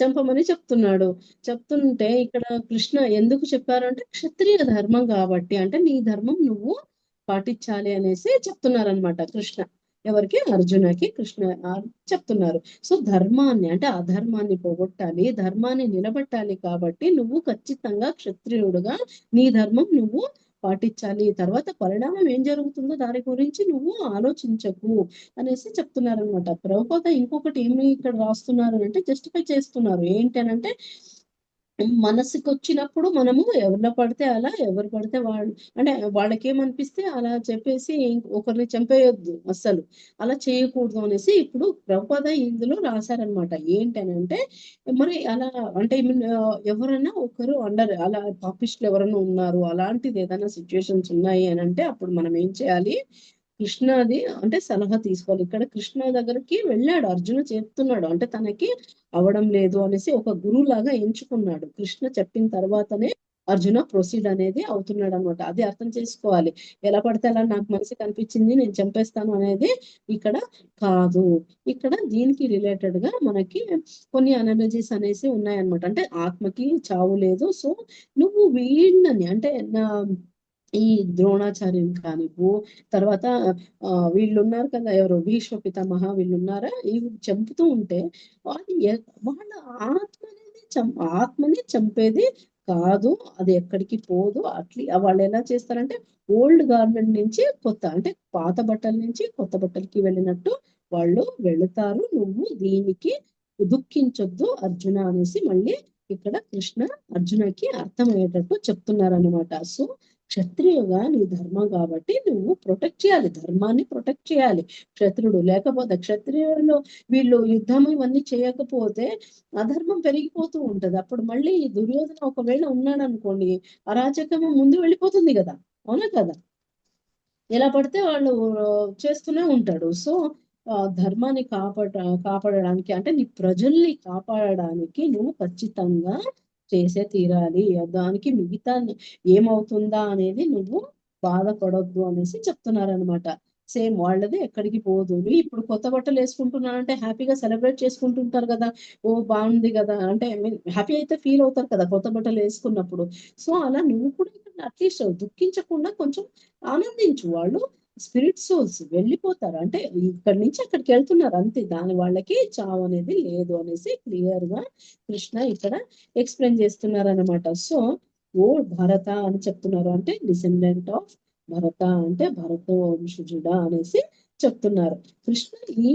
[SPEAKER 1] చంపమని చెప్తున్నాడు. చెప్తుంటే ఇక్కడ కృష్ణ ఎందుకు చెప్పారంటే క్షత్రియ ధర్మం కాబట్టి, అంటే నీ ధర్మం నువ్వు పాటించాలి అనేసి చెప్తున్నారనమాట కృష్ణ. ఎవరికి? అర్జునకి కృష్ణ చెప్తున్నారు. సో ధర్మాన్ని అంటే అధర్మాన్ని పోగొట్టాలి, ధర్మాన్ని నిలబెట్టాలి కాబట్టి నువ్వు ఖచ్చితంగా క్షత్రియుడుగా నీ ధర్మం నువ్వు పాటించాలి. తర్వాత పరిణామం ఏం జరుగుతుందో దాని గురించి నువ్వు ఆలోచించకు అనేసి చెప్తున్నారనమాట. ప్రభుపాద ఇంకొకటి ఏమి ఇక్కడ రాస్తున్నారు అంటే జస్టిఫై చేస్తున్నారు. ఏంటనంటే మనసుకు వచ్చినప్పుడు మనము ఎవరిలో పడితే అలా, ఎవరు పడితే వాళ్ళు అంటే వాళ్ళకి ఏమనిపిస్తే అలా చెప్పేసి ఒకరిని చంపేయొద్దు, అస్సలు అలా చేయకూడదు అనేసి ఇప్పుడు ప్రభుపాద ఇందులో రాశారనమాట. ఏంటనంటే మరి అలా అంటే ఎవరైనా ఒకరు అండర్ అలా పాపిస్టులు ఎవరైనా ఉన్నారు, అలాంటిది ఏదైనా సిచ్యువేషన్స్ ఉన్నాయి అని అంటే అప్పుడు మనం ఏం చేయాలి? కృష్ణది అంటే సలహా తీసుకోవాలి. ఇక్కడ కృష్ణ దగ్గరికి వెళ్ళాడు, అర్జున చెప్తున్నాడు, అంటే తనకి అవడం లేదు అనేసి ఒక గురువు లాగా ఎంచుకున్నాడు. కృష్ణ చెప్పిన తర్వాతనే అర్జున ప్రొసీడ్ అనేది అవుతున్నాడు అనమాట. అది అర్థం చేసుకోవాలి. ఎలా పడితే అలా నాకు మనసుకి అనిపించింది నేను చంపేస్తాను అనేది ఇక్కడ కాదు. ఇక్కడ దీనికి రిలేటెడ్ గా మనకి కొన్ని అనాలజీస్ అనేసి ఉన్నాయన్నమాట. అంటే ఆత్మకి చావు లేదు. సో నువ్వు వీళ్ళని అంటే ఈ ద్రోణాచార్యుని కానీ తర్వాత వీళ్ళు ఉన్నారు కదా, ఎవరు భీష్మ పితామహ వీళ్ళు ఉన్నారా, ఇవి చంపుతూ ఉంటే వాళ్ళ ఆత్మ అనేది ఆత్మని చంపేది కాదు, అది ఎక్కడికి పోదు. వాళ్ళు ఎలా చేస్తారంటే ఓల్డ్ గార్మెంట్ నుంచి కొత్త, అంటే పాత బట్టల నుంచి కొత్త బట్టలకి వెళ్ళినట్టు వాళ్ళు వెళుతారు. నువ్వు దీనికి దుఃఖించొద్దు అర్జున అనేసి మళ్ళీ ఇక్కడ కృష్ణ అర్జునకి అర్థమయ్యేటట్టు చెప్తున్నారు అనమాట. సో క్షత్రియుగా నీ ధర్మం కాబట్టి నువ్వు ప్రొటెక్ట్ చేయాలి, ధర్మాన్ని ప్రొటెక్ట్ చేయాలి. క్షత్రుడు లేకపోతే క్షత్రియులు వీళ్ళు యుద్ధం ఇవన్నీ చేయకపోతే అధర్మం పెరిగిపోతూ ఉంటది. అప్పుడు మళ్ళీ ఈ దుర్యోధన ఒకవేళ ఉన్నాడు అనుకోండి, అరాచకము ముందు వెళ్ళిపోతుంది కదా, అవునా కదా, ఎలా పడితే వాళ్ళు చేస్తూనే ఉంటాడు. సో ధర్మాన్ని కాపాడడానికి అంటే నీ ప్రజల్ని కాపాడడానికి నువ్వు ఖచ్చితంగా చేసే తీరాలి. దానికి మిగతా ఏమవుతుందా అనేది నువ్వు బాధపడొద్దు అనేసి చెప్తున్నారనమాట. సేమ్ వాళ్ళది ఎక్కడికి పోదు. ఇప్పుడు కొత్త బట్టలు వేసుకుంటున్నానంటే హ్యాపీగా సెలబ్రేట్ చేసుకుంటుంటారు కదా, ఓ బాగుంది కదా, అంటే హ్యాపీ అయితే ఫీల్ అవుతారు కదా కొత్త బట్టలు వేసుకున్నప్పుడు. సో అలా నువ్వు కూడా అట్లీస్ట్ దుఃఖించకుండా కొంచెం ఆనందించు. వాళ్ళు స్పిరిట్ సోల్స్ వెళ్ళిపోతారు, అంటే ఇక్కడి నుంచి అక్కడికి వెళ్తున్నారు అంతే, దాని వాళ్ళకి చావు అనేది లేదు అనేసి క్లియర్ గా కృష్ణ ఇక్కడ ఎక్స్ప్లెయిన్ చేస్తున్నారు అనమాట. సో ఓ భరత అని చెప్తున్నారు, అంటే డిసెండెంట్ ఆఫ్ భరత, అంటే భరత వంశజుడా అనేసి చెప్తున్నారు. కృష్ణ ఈ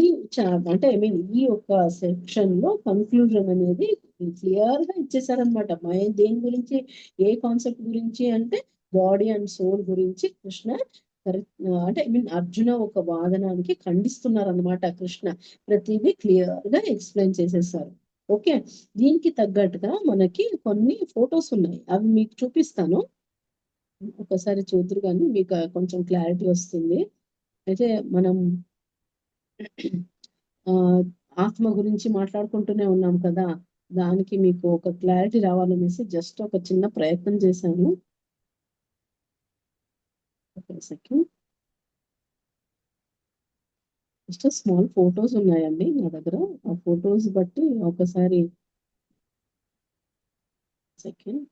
[SPEAKER 1] అంటే ఐ మీన్ ఈ యొక్క సెక్షన్ లో కన్క్లూజన్ అనేది క్లియర్ గా ఇచ్చేసారనమాట. దేని గురించి, ఏ కాన్సెప్ట్ గురించి అంటే బాడీ అండ్ సోల్ గురించి కృష్ణ అంటే ఐ మీన్ అర్జున ఒక వాదనానికి ఖండిస్తున్నారు అనమాట. కృష్ణ ప్రతిదీ క్లియర్ గా ఎక్స్ప్లెయిన్ చేసేసారు. ఓకే, దీనికి తగ్గట్టుగా మనకి కొన్ని ఫొటోస్ ఉన్నాయి, అవి మీకు చూపిస్తాను, ఒకసారి చూద్దరు కానీ మీకు కొంచెం క్లారిటీ వస్తుంది. అయితే మనం ఆత్మ గురించి మాట్లాడుకుంటూనే ఉన్నాం కదా, దానికి మీకు ఒక క్లారిటీ రావాలనేసి జస్ట్ ఒక చిన్న ప్రయత్నం చేశాను. సెకండ్, జస్ట్ స్మాల్ ఫొటోస్ ఉన్నాయండి నా దగ్గర, ఆ ఫొటోస్ బట్టి ఒకసారి సెకండ్.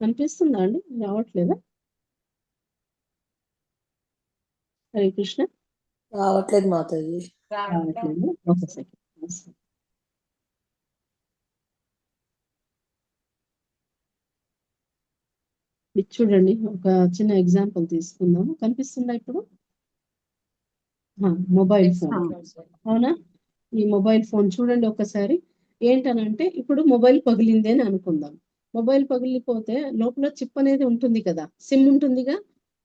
[SPEAKER 1] కనిపిస్తుందా అండి, రావట్లేదా? హరే కృష్ణ.
[SPEAKER 10] రావట్లేదు మాతాజీ.
[SPEAKER 1] రావట్లేదు, ఒక సెకండ్. ఇది చూడండి, ఒక చిన్న ఎగ్జాంపుల్ తీసుకుందాము. కనిపిస్తుందా ఇప్పుడు? మొబైల్ ఫోన్, అవునా? ఈ మొబైల్ ఫోన్ చూడండి ఒకసారి. ఏంటనంటే ఇప్పుడు మొబైల్ పగిలింది అని అనుకుందాం. మొబైల్ పగిలిపోతే లోపల చిప్ అనేది ఉంటుంది కదా, సిమ్ ఉంటుందిగా,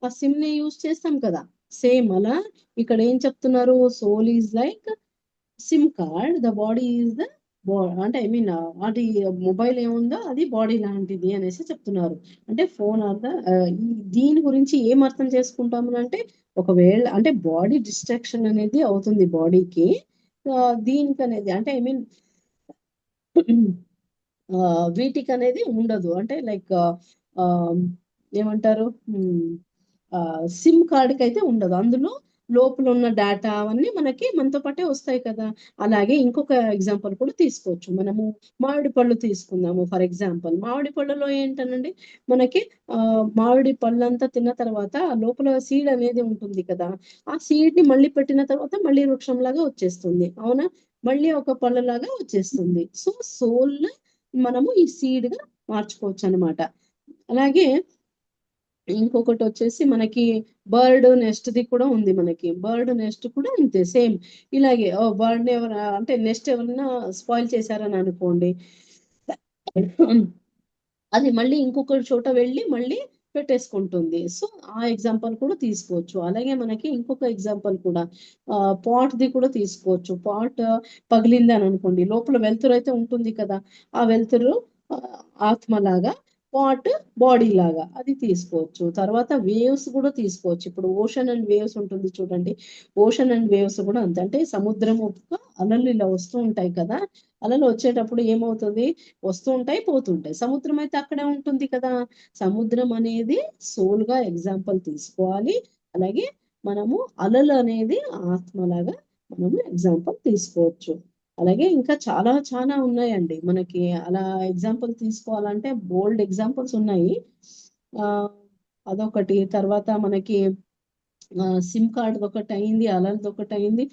[SPEAKER 1] ఆ సిమ్ ని యూజ్ చేస్తాం కదా. సేమ్ అలా ఇక్కడ ఏం చెప్తున్నారు, soul is like SIM card, the body is the అంటే ఐ మీన్ అది మొబైల్ ఏముందో అది బాడీ లాంటిది అనేసి చెప్తున్నారు. అంటే ఫోన్ ఆర్ ద దీని గురించి ఏం అర్థం చేసుకుంటాము అంటే, ఒకవేళ అంటే బాడీ డిస్ట్రాక్షన్ అనేది అవుతుంది బాడీకి, దీనికి అనేది అంటే ఐ మీన్ వీటికి అనేది ఉండదు. అంటే లైక్ ఏమంటారు, సిమ్ కార్డ్కి అయితే ఉండదు, అందులో లోపల ఉన్న డేటా అవన్నీ మనతో పాటే వస్తాయి కదా. అలాగే ఇంకొక ఎగ్జాంపుల్ కూడా తీసుకోవచ్చు. మనము మామిడి పళ్ళు తీసుకుందాము ఫర్ ఎగ్జాంపుల్. మామిడి పళ్ళలో ఏంటనండి, మనకి మామిడి పళ్ళంతా తిన్న తర్వాత లోపల సీడ్ అనేది ఉంటుంది కదా, ఆ సీడ్ ని మళ్ళీ పెట్టిన తర్వాత మళ్ళీ వృక్షంలాగా వచ్చేస్తుంది, అవునా, మళ్ళీ ఒక పళ్ళలాగా వచ్చేస్తుంది. సో సోల్ మనము ఈ సీడ్ గా మార్చుకోవచ్చు అనమాట. అలాగే ఇంకొకటి వచ్చేసి మనకి బర్డ్ నెస్ట్ ది కూడా ఉంది. మనకి బర్డ్ నెస్ట్ కూడా అంతే సేమ్ ఇలాగే. బర్డ్ అంటే నెస్ట్ ఎవరైనా స్పాయిల్ చేశారని అనుకోండి, అది మళ్ళీ ఇంకొక చోట వెళ్ళి మళ్ళీ పెట్టేసుకుంటుంది. సో ఆ ఎగ్జాంపుల్ కూడా తీసుకోవచ్చు. అలాగే మనకి ఇంకొక ఎగ్జాంపుల్ కూడా పాట్ ది కూడా తీసుకోవచ్చు. పాట్ పగిలింది అని అనుకోండి, లోపల వెలుతురు అయితే ఉంటుంది కదా, ఆ వెలుతురు ఆత్మలాగా పాట్ బాడీ లాగా అది తీసుకోవచ్చు. తర్వాత వేవ్స్ కూడా తీసుకోవచ్చు. ఇప్పుడు ఓషన్ అండ్ వేవ్స్ ఉంటుంది చూడండి. ఓషన్ అండ్ వేవ్స్ కూడా అంతే. అంటే సముద్రం యొక్క అలలు ఇలా వస్తూ ఉంటాయి కదా, అలలు వచ్చేటప్పుడు ఏమవుతుంది, వస్తూ ఉంటాయి పోతుంటాయి. సముద్రం అయితే అక్కడే ఉంటుంది కదా. సముద్రం అనేది సోల్ గా ఎగ్జాంపుల్ తీసుకోవాలి. అలాగే మనము అలలు అనేది ఆత్మలాగా మనము ఎగ్జాంపుల్ తీసుకోవచ్చు. అలాగే ఇంకా చాలా చాలా ఉన్నాయండి మనకి. అలా ఎగ్జాంపుల్ తీసుకోవాలంటే బోల్డ్ ఎగ్జాంపుల్స్ ఉన్నాయి. ఆ అదొకటి. తర్వాత మనకి సిమ్ కార్డ్ ఒకటి అయింది, అలర్ది ఒకటి అయింది.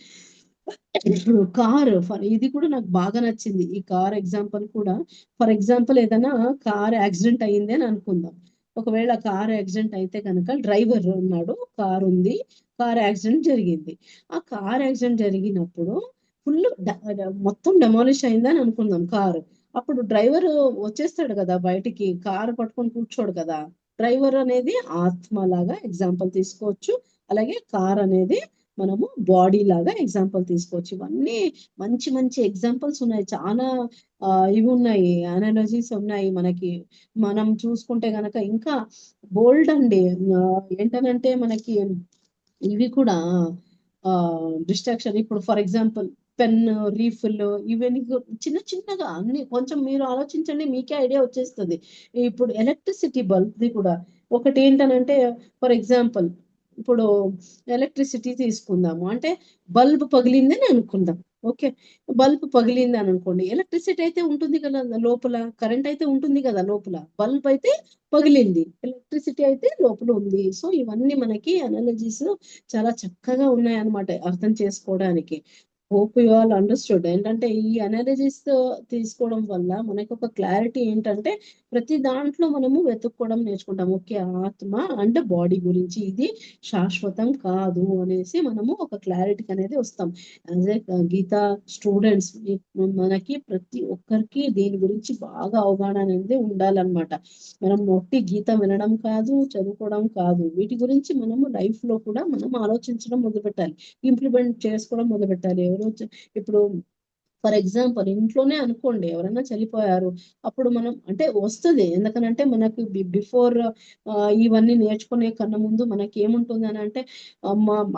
[SPEAKER 1] కార్ ఇది కూడా నాకు బాగా నచ్చింది. ఈ కార్ ఎగ్జాంపుల్ కూడా, ఫర్ ఎగ్జాంపుల్ ఏదైనా కార్ యాక్సిడెంట్ అయ్యింది అని అనుకుందాం. ఒకవేళ కార్ యాక్సిడెంట్ అయితే కనుక డ్రైవర్ ఉన్నాడు, కార్ ఉంది, కార్ యాక్సిడెంట్ జరిగింది. ఆ కార్ యాక్సిడెంట్ జరిగినప్పుడు ఫుల్ మొత్తం డెమాలిష్ అయిందని అనుకుందాం కారు. అప్పుడు డ్రైవర్ వచ్చేస్తాడు కదా బయటికి, కారు పట్టుకొని కూర్చోడు కదా. డ్రైవర్ అనేది ఆత్మలాగా ఎగ్జాంపుల్ తీసుకోవచ్చు. అలాగే కార్ అనేది మనము బాడీ లాగా ఎగ్జాంపుల్ తీసుకోవచ్చు. ఇవన్నీ మంచి మంచి ఎగ్జాంపుల్స్ ఉన్నాయి. చాలా ఇవి ఉన్నాయి, అనాలజీస్ ఉన్నాయి మనకి. మనం చూసుకుంటే గనక ఇంకా బోల్డ్ అండి. ఏంటనంటే మనకి ఇవి కూడా డిస్ట్రాక్షన్. ఇప్పుడు ఫర్ ఎగ్జాంపుల్ పెన్, రీఫిల్, ఇవన్నీ చిన్న చిన్నగా అన్ని కొంచెం మీరు ఆలోచించండి, మీకే ఐడియా వచ్చేస్తుంది. ఇప్పుడు ఎలక్ట్రిసిటీ బల్బ్ది కూడా ఒకటి ఏంటనంటే, ఫర్ ఎగ్జాంపుల్ ఇప్పుడు ఎలక్ట్రిసిటీ తీసుకుందాము అంటే బల్బ్ పగిలిందని అనుకుందాం. ఓకే, బల్బ్ పగిలింది అని అనుకోండి, ఎలక్ట్రిసిటీ అయితే ఉంటుంది కదా లోపల, కరెంట్ అయితే ఉంటుంది కదా లోపల, బల్బ్ అయితే పగిలింది, ఎలక్ట్రిసిటీ అయితే లోపల ఉంది. సో ఇవన్నీ మనకి అనాలజీస్ చాలా చక్కగా ఉన్నాయన్నమాట అర్థం చేసుకోవడానికి. Hope you all understood. ఏంటంటే ఈ అనాలజీస్ తీసుకోవడం వల్ల మనకు ఒక క్లారిటీ ఏంటంటే, ప్రతి దాంట్లో మనము వెతుక్కోవడం నేర్చుకుంటాం. ఓకే, ఆత్మ అండ్ బాడీ గురించి ఇది శాశ్వతం కాదు అనేసి మనము ఒక క్లారిటీకి అనేది వస్తాం. యాజ్ ఏ గీతా స్టూడెంట్స్ మనకి ప్రతి ఒక్కరికి దీని గురించి బాగా అవగాహన అనేది ఉండాలన్నమాట. మనం ఒట్టి గీత వినడం కాదు, చదువుకోవడం కాదు, వీటి గురించి మనము లైఫ్ లో కూడా మనం ఆలోచించడం మొదలుపెట్టాలి, ఇంప్లిమెంట్ చేసుకోవడం మొదలుపెట్టాలి. ఇప్పుడు ఫర్ ఎగ్జాంపుల్ ఇంట్లోనే అనుకోండి, ఎవరైనా చనిపోయారు, అప్పుడు మనం అంటే వస్తుంది. ఎందుకనంటే మనకు బిఫోర్ ఇవన్నీ నేర్చుకునే కన్నా ముందు మనకి ఏముంటుంది అని అంటే,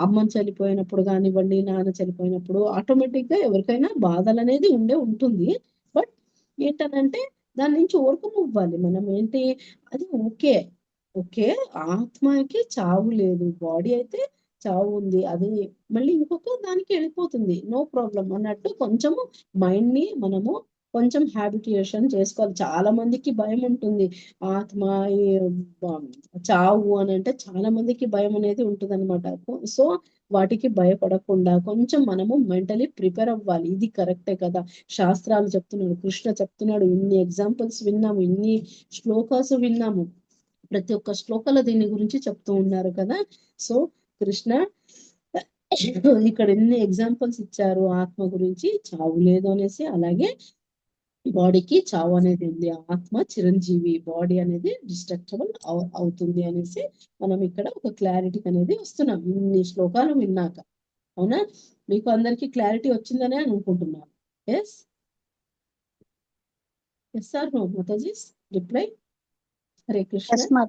[SPEAKER 1] అమ్మని చనిపోయినప్పుడు కానివ్వండి, నాన్న చనిపోయినప్పుడు ఆటోమేటిక్ గా ఎవరికైనా బాధలు అనేది ఉంటుంది. బట్ ఏంటనంటే దాని నుంచి ఓవర్కమ్ అవ్వాలి మనం. ఏంటి అది ఓకే, ఓకే, ఆత్మకి చావు లేదు, బాడీ అయితే చావు ఉంది, అది మళ్ళీ ఇంకొక దానికి వెళ్ళిపోతుంది, నో ప్రాబ్లం అన్నట్టు కొంచెము మైండ్ ని మనము కొంచెం హ్యాబిటేషన్ చేసుకోవాలి. చాలా మందికి భయం ఉంటుంది ఆత్మ, ఈ చావు అని అంటే చాలా మందికి భయం అనేది ఉంటుంది అనమాట. సో వాటికి భయపడకుండా కొంచెం మనము మెంటలీ ప్రిపేర్ అవ్వాలి. ఇది కరెక్టే కదా, శాస్త్రాలు చెప్తున్నాడు, కృష్ణ చెప్తున్నాడు, ఇన్ని ఎగ్జాంపుల్స్ విన్నాము, ఇన్ని శ్లోకాస్ విన్నాము, ప్రతి ఒక్క శ్లోకాల దీని గురించి చెప్తూ ఉన్నారు కదా. సో కృష్ణ ఇక్కడ ఎన్ని ఎగ్జాంపుల్స్ ఇచ్చారు ఆత్మ గురించి, చావు లేదు అనేసి. అలాగే బాడీకి చావు అనేది ఉంది, ఆత్మ చిరంజీవి, బాడీ అనేది డిస్ట్రక్టబుల్ అవుతుంది అనేసి మనం ఇక్కడ ఒక క్లారిటీ అనేది వస్తున్నాం ఇన్ని శ్లోకాలు విన్నాక. అవునా, మీకు అందరికి క్లారిటీ వచ్చిందనే అనుకుంటున్నాను. ఎస్ ఎస్ సార్, నో మాతాజీ రిప్లై. హరే కృష్ణ.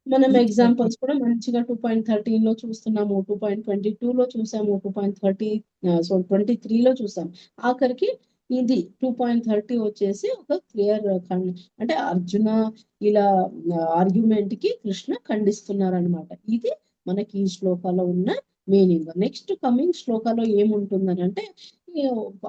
[SPEAKER 1] మనం ఎగ్జాంపుల్స్ కూడా మంచిగా 2.13 లో చూస్తున్నాము, 2.22 లో చూసాము, 23 లో చూసాం. ఆఖరికి ఇది 2.30 వచ్చేసి ఒక క్లియర్ అంటే అర్జున ఇలా ఆర్గ్యుమెంట్ కి కృష్ణ ఖండిస్తున్నారు అనమాట. ఇది మనకి ఈ శ్లోకాలో ఉన్న మీనింగ్. నెక్స్ట్ కమింగ్ శ్లోకాలో ఏముంటుందని అంటే,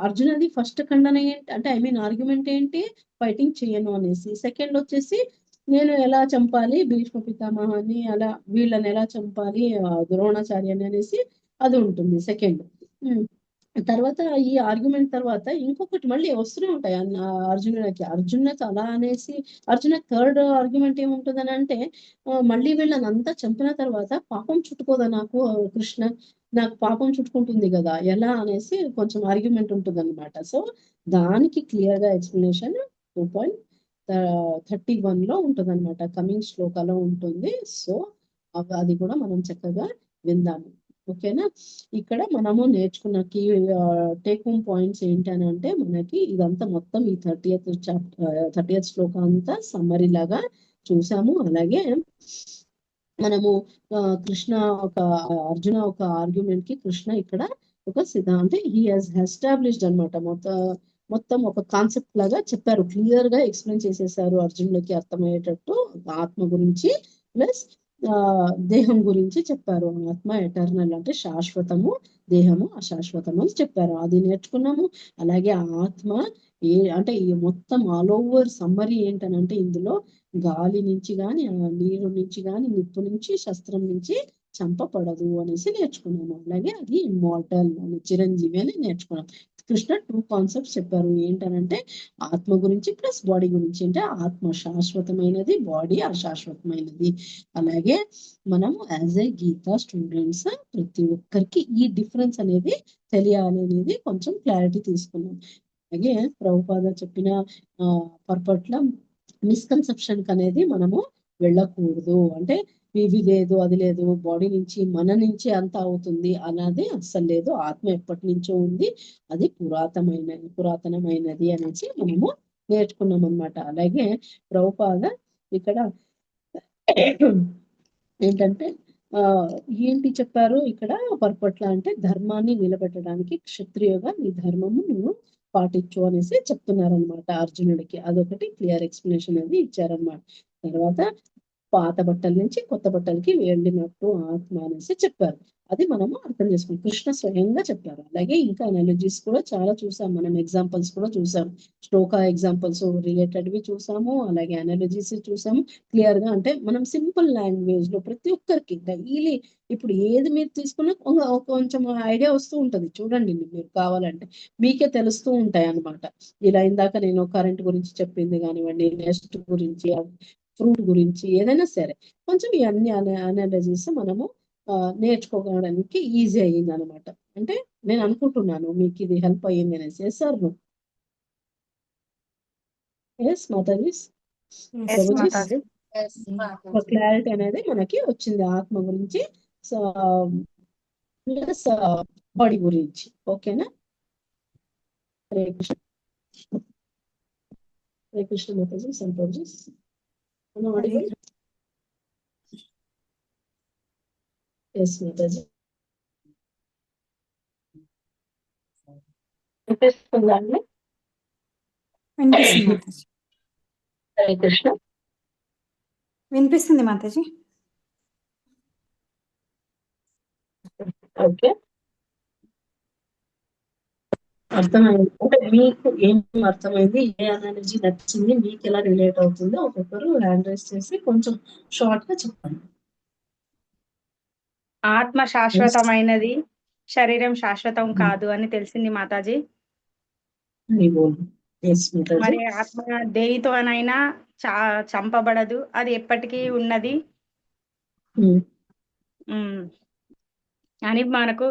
[SPEAKER 1] అర్జునది ఫస్ట్ ఖండన ఏంటి అంటే, ఐ మీన్ ఆర్గ్యుమెంట్ ఏంటి, ఫైటింగ్ చేయను అనేసి. సెకండ్ వచ్చేసి నేను ఎలా చంపాలి భీష్మ పితామహాన్ని, అలా వీళ్ళని ఎలా చంపాలి ద్రోణాచార్యని అనేసి అది ఉంటుంది సెకండ్. తర్వాత ఈ ఆర్గ్యుమెంట్ తర్వాత ఇంకొకటి మళ్ళీ వస్తూనే ఉంటాయి అర్జునుడికి అలా అనేసి. అర్జున థర్డ్ ఆర్గ్యుమెంట్ ఏముంటుందని అంటే, మళ్ళీ వీళ్ళని అంతా చంపిన తర్వాత పాపం చుట్టుకోదా నాకు కృష్ణ, నాకు పాపం చుట్టుకుంటుంది కదా ఎలా అనేసి కొంచెం ఆర్గ్యుమెంట్ ఉంటుంది అనమాట. సో దానికి క్లియర్ గా ఎక్స్ప్లెనేషన్ 2.31 లో ఉంటుంది అనమాట, కమింగ్ శ్లోకాలో ఉంటుంది. సో అది కూడా మనం చక్కగా విందాము. ఓకేనా. ఇక్కడ మనము నేర్చుకున్న కీ టేక్ హోమ్ పాయింట్స్ ఏంటని అంటే మనకి ఇదంతా మొత్తం ఈ 30th శ్లోకం అంతా సమ్మరీ లాగా చూసాము. అలాగే మనము కృష్ణ అర్జున ఒక ఆర్గ్యుమెంట్ కి కృష్ణ ఇక్కడ ఒక సిద్ధాంతం హీ హాజ్ ఎస్టాబ్లిష్డ్ అనమాట. మొత్తం ఒక కాన్సెప్ట్ లాగా చెప్పారు, క్లియర్ గా ఎక్స్ప్లెయిన్ చేసేసారు అర్జునుడికి అర్థమయ్యేటట్టు. ఆత్మ గురించి ప్లస్ దేహం గురించి చెప్పారు. ఆత్మ ఎటర్నల్ అంటే శాశ్వతము, దేహము అశాశ్వతము అని చెప్పారు. అది నేర్చుకున్నాము. అలాగే ఆత్మ అంటే ఈ మొత్తం ఆల్ ఓవర్ సమ్మరీ ఏంటనంటే ఇందులో గాలి నుంచి గాని నీరు నుంచి గాని నిప్పు నుంచి శస్త్రం నుంచి చంపబడదు అనేసి నేర్చుకున్నాము. అలాగే అది ఇమ్మోర్టల్ అని చిరంజీవి అని నేర్చుకున్నాం. కృష్ణ 2 కాన్సెప్ట్స్ చెప్పారు ఏంటనంటే ఆత్మ గురించి ప్లస్ బాడీ గురించి. అంటే ఆత్మ శాశ్వతమైనది, బాడీ అశాశ్వతమైనది. అలాగే మనము యాజ్ ఏ గీతా స్టూడెంట్స్ ప్రతి ఒక్కరికి ఈ డిఫరెన్స్ అనేది తెలియాలి అనేది కొంచెం క్లారిటీ తీసుకున్నాం. అలాగే ప్రభుపాద చెప్పిన పర్పట్ల మిస్కన్సెప్షన్ అనేది మనము వెళ్ళకూడదు. అంటే ఇది లేదు అది లేదు, బాడీ నుంచి మన నుంచి అంత అవుతుంది అన్నది అస్సలు లేదు. ఆత్మ ఎప్పటి నుంచో ఉంది, అది పురాతనమైనది అనేసి మనము నేర్చుకున్నాం అన్నమాట. అలాగే ప్రభుపాద ఇక్కడ ఏంటంటే ఏంటి చెప్పారు ఇక్కడ పర్పట్ల అంటే ధర్మాన్ని నిలబెట్టడానికి క్షత్రియుగా నీ ధర్మము నువ్వు పాటించు అనేసి చెప్తున్నారనమాట అర్జునుడికి. అదొకటి క్లియర్ ఎక్స్ప్లెనేషన్ అనేది ఇచ్చారనమాట. తర్వాత పాత బట్టల నుంచి కొత్త బట్టలకి వెళ్ళినట్టు ఆత్మ అనేసి చెప్పారు. అది మనము అర్థం చేసుకున్నాం, కృష్ణ స్వయంగా చెప్పారు. అలాగే ఇంకా అనాలజీస్ కూడా చాలా చూసాం, మనం ఎగ్జాంపుల్స్ కూడా చూసాం. శ్లోక ఎగ్జాంపుల్స్ రిలేటెడ్వి చూసాము, అలాగే అనాలజీస్ చూసాము క్లియర్ గా. అంటే మనం సింపుల్ లాంగ్వేజ్ లో ప్రతి ఒక్కరికి డైలీ ఇప్పుడు ఏది మీరు తీసుకున్నా కొంచెం ఐడియా వస్తూ ఉంటది. చూడండి మీరు కావాలంటే మీకే తెలుస్తూ ఉంటాయి అన్నమాట. ఇలా ఇందాక నేను కరెంట్ గురించి చెప్పింది కానివ్వండి, నెక్స్ట్ గురించి, ఫ్రూట్ గురించి, ఏదైనా సరే కొంచెం ఇవన్నీ అనాలజీస్ మనము నేర్చుకోవడానికి ఈజీ అయ్యింది అనమాట. అంటే నేను అనుకుంటున్నాను మీకు ఇది హెల్ప్ అయ్యింది అనేసి. సార్ మాతాజీస్ క్లారిటీ అనేది మనకి వచ్చింది ఆత్మ గురించి ప్లస్ బాడీ గురించి. ఓకేనా. హరే కృష్ణ. హరే కృష్ణ మాతాజీ. సంతోష్ ఎస్ మాతాజీ వినిపిస్తుందా అండి?
[SPEAKER 2] వినిపిస్తుంది మాతాజీ.
[SPEAKER 1] హరే కృష్ణ.
[SPEAKER 2] వినిపిస్తుంది మాతాజీ.
[SPEAKER 1] ఓకే, అర్థమైంది. అంటే మీకు ఏం అర్థమైంది, ఏ అనాలజీ నచ్చింది, మీకు ఎలా రిలేట్ అవుతుందో ఒక్కొక్కరు హ్యాండ్ రైస్ చేసి కొంచెం షార్ట్ గా చెప్పండి.
[SPEAKER 11] ఆత్మ శాశ్వతమైనది, శరీరం శాశ్వతం కాదు అని తెలిసింది మాతాజీ. మరి ఆత్మ దేనితోనైనా చంపబడదు, అది ఎప్పటికీ ఉన్నది అని మనకు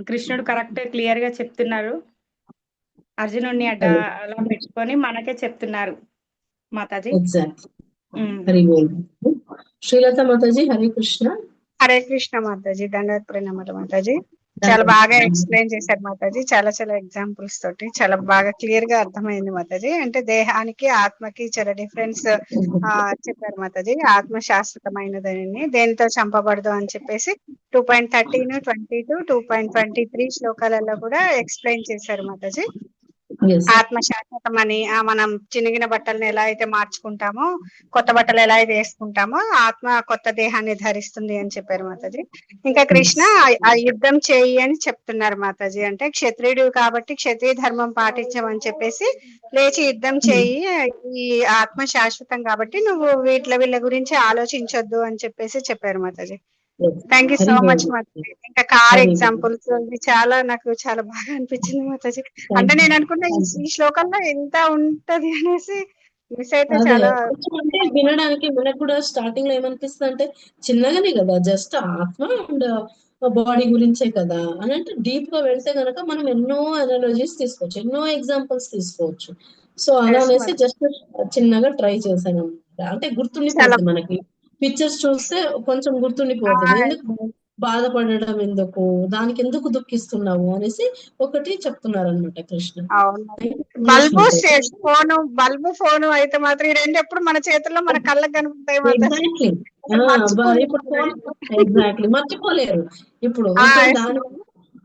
[SPEAKER 11] కృష్ణుడు కరెక్ట్ క్లియర్ గా చెప్తున్నారు. అర్జునుడిని అలా పెట్టుకొని మనకే చెప్తున్నారు మాతాజీ.
[SPEAKER 1] శ్రీలత మాతాజీ. హరే కృష్ణ.
[SPEAKER 4] హరే కృష్ణ మాతాజీ. దండవత్ ప్రణామాలు మాతాజీ. చాలా బాగా ఎక్స్ప్లెయిన్ చేశారు మాతాజీ. చాలా ఎగ్జాంపుల్స్ తోటి చాలా బాగా క్లియర్ గా అర్థమైంది మాతాజీ. అంటే దేహానికి ఆత్మకి చాలా డిఫరెన్స్ చెప్పారు మాతాజీ. ఆత్మ శాశ్వతమైనదని, దేనితో చంపబడదు అని చెప్పేసి 2.13, 22, 2.23 శ్లోకాలలో కూడా ఎక్స్ప్లెయిన్ చేశారు మాతాజీ. ఆత్మ శాశ్వతం అని, మనం చినిగిన బట్టలను ఎలా అయితే మార్చుకుంటామో, కొత్త బట్టలు ఎలా అయితే వేసుకుంటామో, ఆత్మ కొత్త దేహాన్ని ధరిస్తుంది అని చెప్పారు మాతాజీ. ఇంకా కృష్ణ ఆ యుద్ధం చేయి అని చెప్తున్నారు మాతాజీ. అంటే క్షత్రియుడు కాబట్టి క్షత్రియ ధర్మం పాటించమని చెప్పేసి లేచి యుద్ధం చేయి, ఈ ఆత్మ శాశ్వతం కాబట్టి నువ్వు వీళ్ళ గురించి ఆలోచించొద్దు అని చెప్పేసి చెప్పారు Mataji. Thank you so much Mataji. ఇంకా కార్ ఎగ్జాంపుల్స్ ఇది చాలా నాకు చాలా బాగా అనిపించింది మాతాజీ. అంటే నేను అనుకున్నా ఈ శ్లోకంలో ఎంత ఉంటది అనేసి మిస్ అయితే చాలా.
[SPEAKER 1] అంటే వినడానికి మనకు కూడా స్టార్టింగ్ లో ఏమనిపిస్తుంది అంటే చిన్నగానే కదా, జస్ట్ ఆత్మ అండ్ బాడీ గురించే కదా అని. అంటే డీప్ గా వెళ్తే కనుక మనం ఎన్నో అనాలజీస్ తీసుకోవచ్చు, ఎన్నో ఎగ్జాంపుల్స్ తీసుకోవచ్చు. సో అలా అనేసి జస్ట్ చిన్నగా ట్రై చేశాను అనమాట. అంటే గుర్తుండిపోతుంది మనకి, పిక్చర్స్ చూస్తే కొంచెం గుర్తుండిపోతుంది. ఎందుకు బాధపడడం ఎందుకు, దానికి ఎందుకు దుఃఖిస్తున్నావు అనేసి ఒకటి చెప్తున్నారు అనమాట కృష్ణ.
[SPEAKER 11] బల్బు ఫోను అయితే మాత్రం ఈ రెండు ఎప్పుడు మన చేతుల్లో మన కళ్ళకు కనుకుంటాయి మాతాజీ.
[SPEAKER 1] ఎగ్జాక్ట్లీ ఇప్పుడు ఫోన్ ఎగ్జాక్ట్లీ మర్చిపోలేరు ఇప్పుడు దాని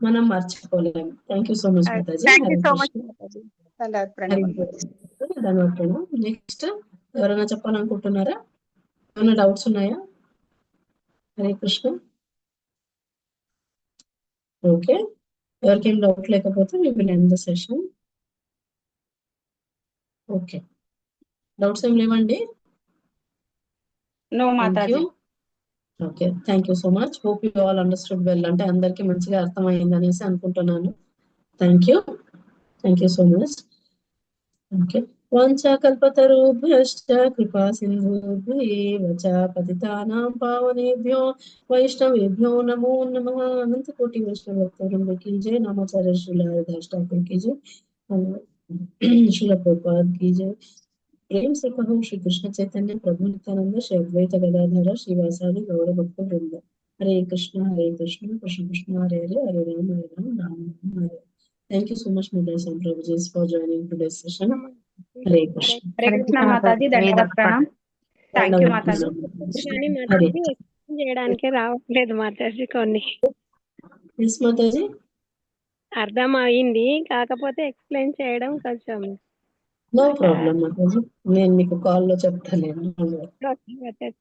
[SPEAKER 1] మనం మర్చిపోలేము. Thank you so much Mataji. ధన్యవాదాలు. నెక్స్ట్ ఎవరైనా చెప్పాలనుకుంటున్నారా? ఏమైనా డౌట్స్ ఉన్నాయా? హరే కృష్ణ. ఓకే, ఎవరికేం డౌట్ లేకపోతే we will end the session. Okay, doubts ఏం లేవండి?
[SPEAKER 11] No Mataji.
[SPEAKER 1] Okay, thank you so much. Hope you all understood well. అంటే అందరికీ మంచిగా అర్థమైంది అనేసి అనుకుంటున్నాను. Thank you so much. Okay, వాంఛాకల్పతరుభ్యశ్చ కృపా సింధుభ్యేవ చ పతితానాం పావనేభ్యో వైష్ణవేభ్యో నమో నమః. అనంత కోటి వైష్ణవ భక్తవృంద की जय. नामाचार्य श्रील हरिदास ठाकुर की जय. श्रील प्रभुपाद की जय. प्रेम से कहो श्री कृष्ण चैतन्य प्रभु नित्यानंद श्री अद्वैत गदाधर श्रीवासादि गौर भक्त वृंद. हरे कृष्ण कृष्ण कृष्ण हरे हरे, हरे राम राम राम हरे. Thank you so much, Mudai and Prabhuji, for joining today's session. Hare Krishna.
[SPEAKER 11] Hare Krishna Mataji. ధన్యవాదాలు ప్రణామ్. Thank you Mataji.
[SPEAKER 12] కానీ మాతాజీ ఎక్స్ప్లెయిన్ చేయడానికి రావట్లేదు మాతాజీ. కొన్ని
[SPEAKER 1] Yes, Mataji.
[SPEAKER 12] అర్థం అయింది, కాకపోతే ఎక్స్ప్లెయిన్ చేయడం కొంచెం.
[SPEAKER 1] No problem, Mataji. నేను మీకు కాల్ లో చెప్తాను.
[SPEAKER 12] ఓకే మాతాజీ.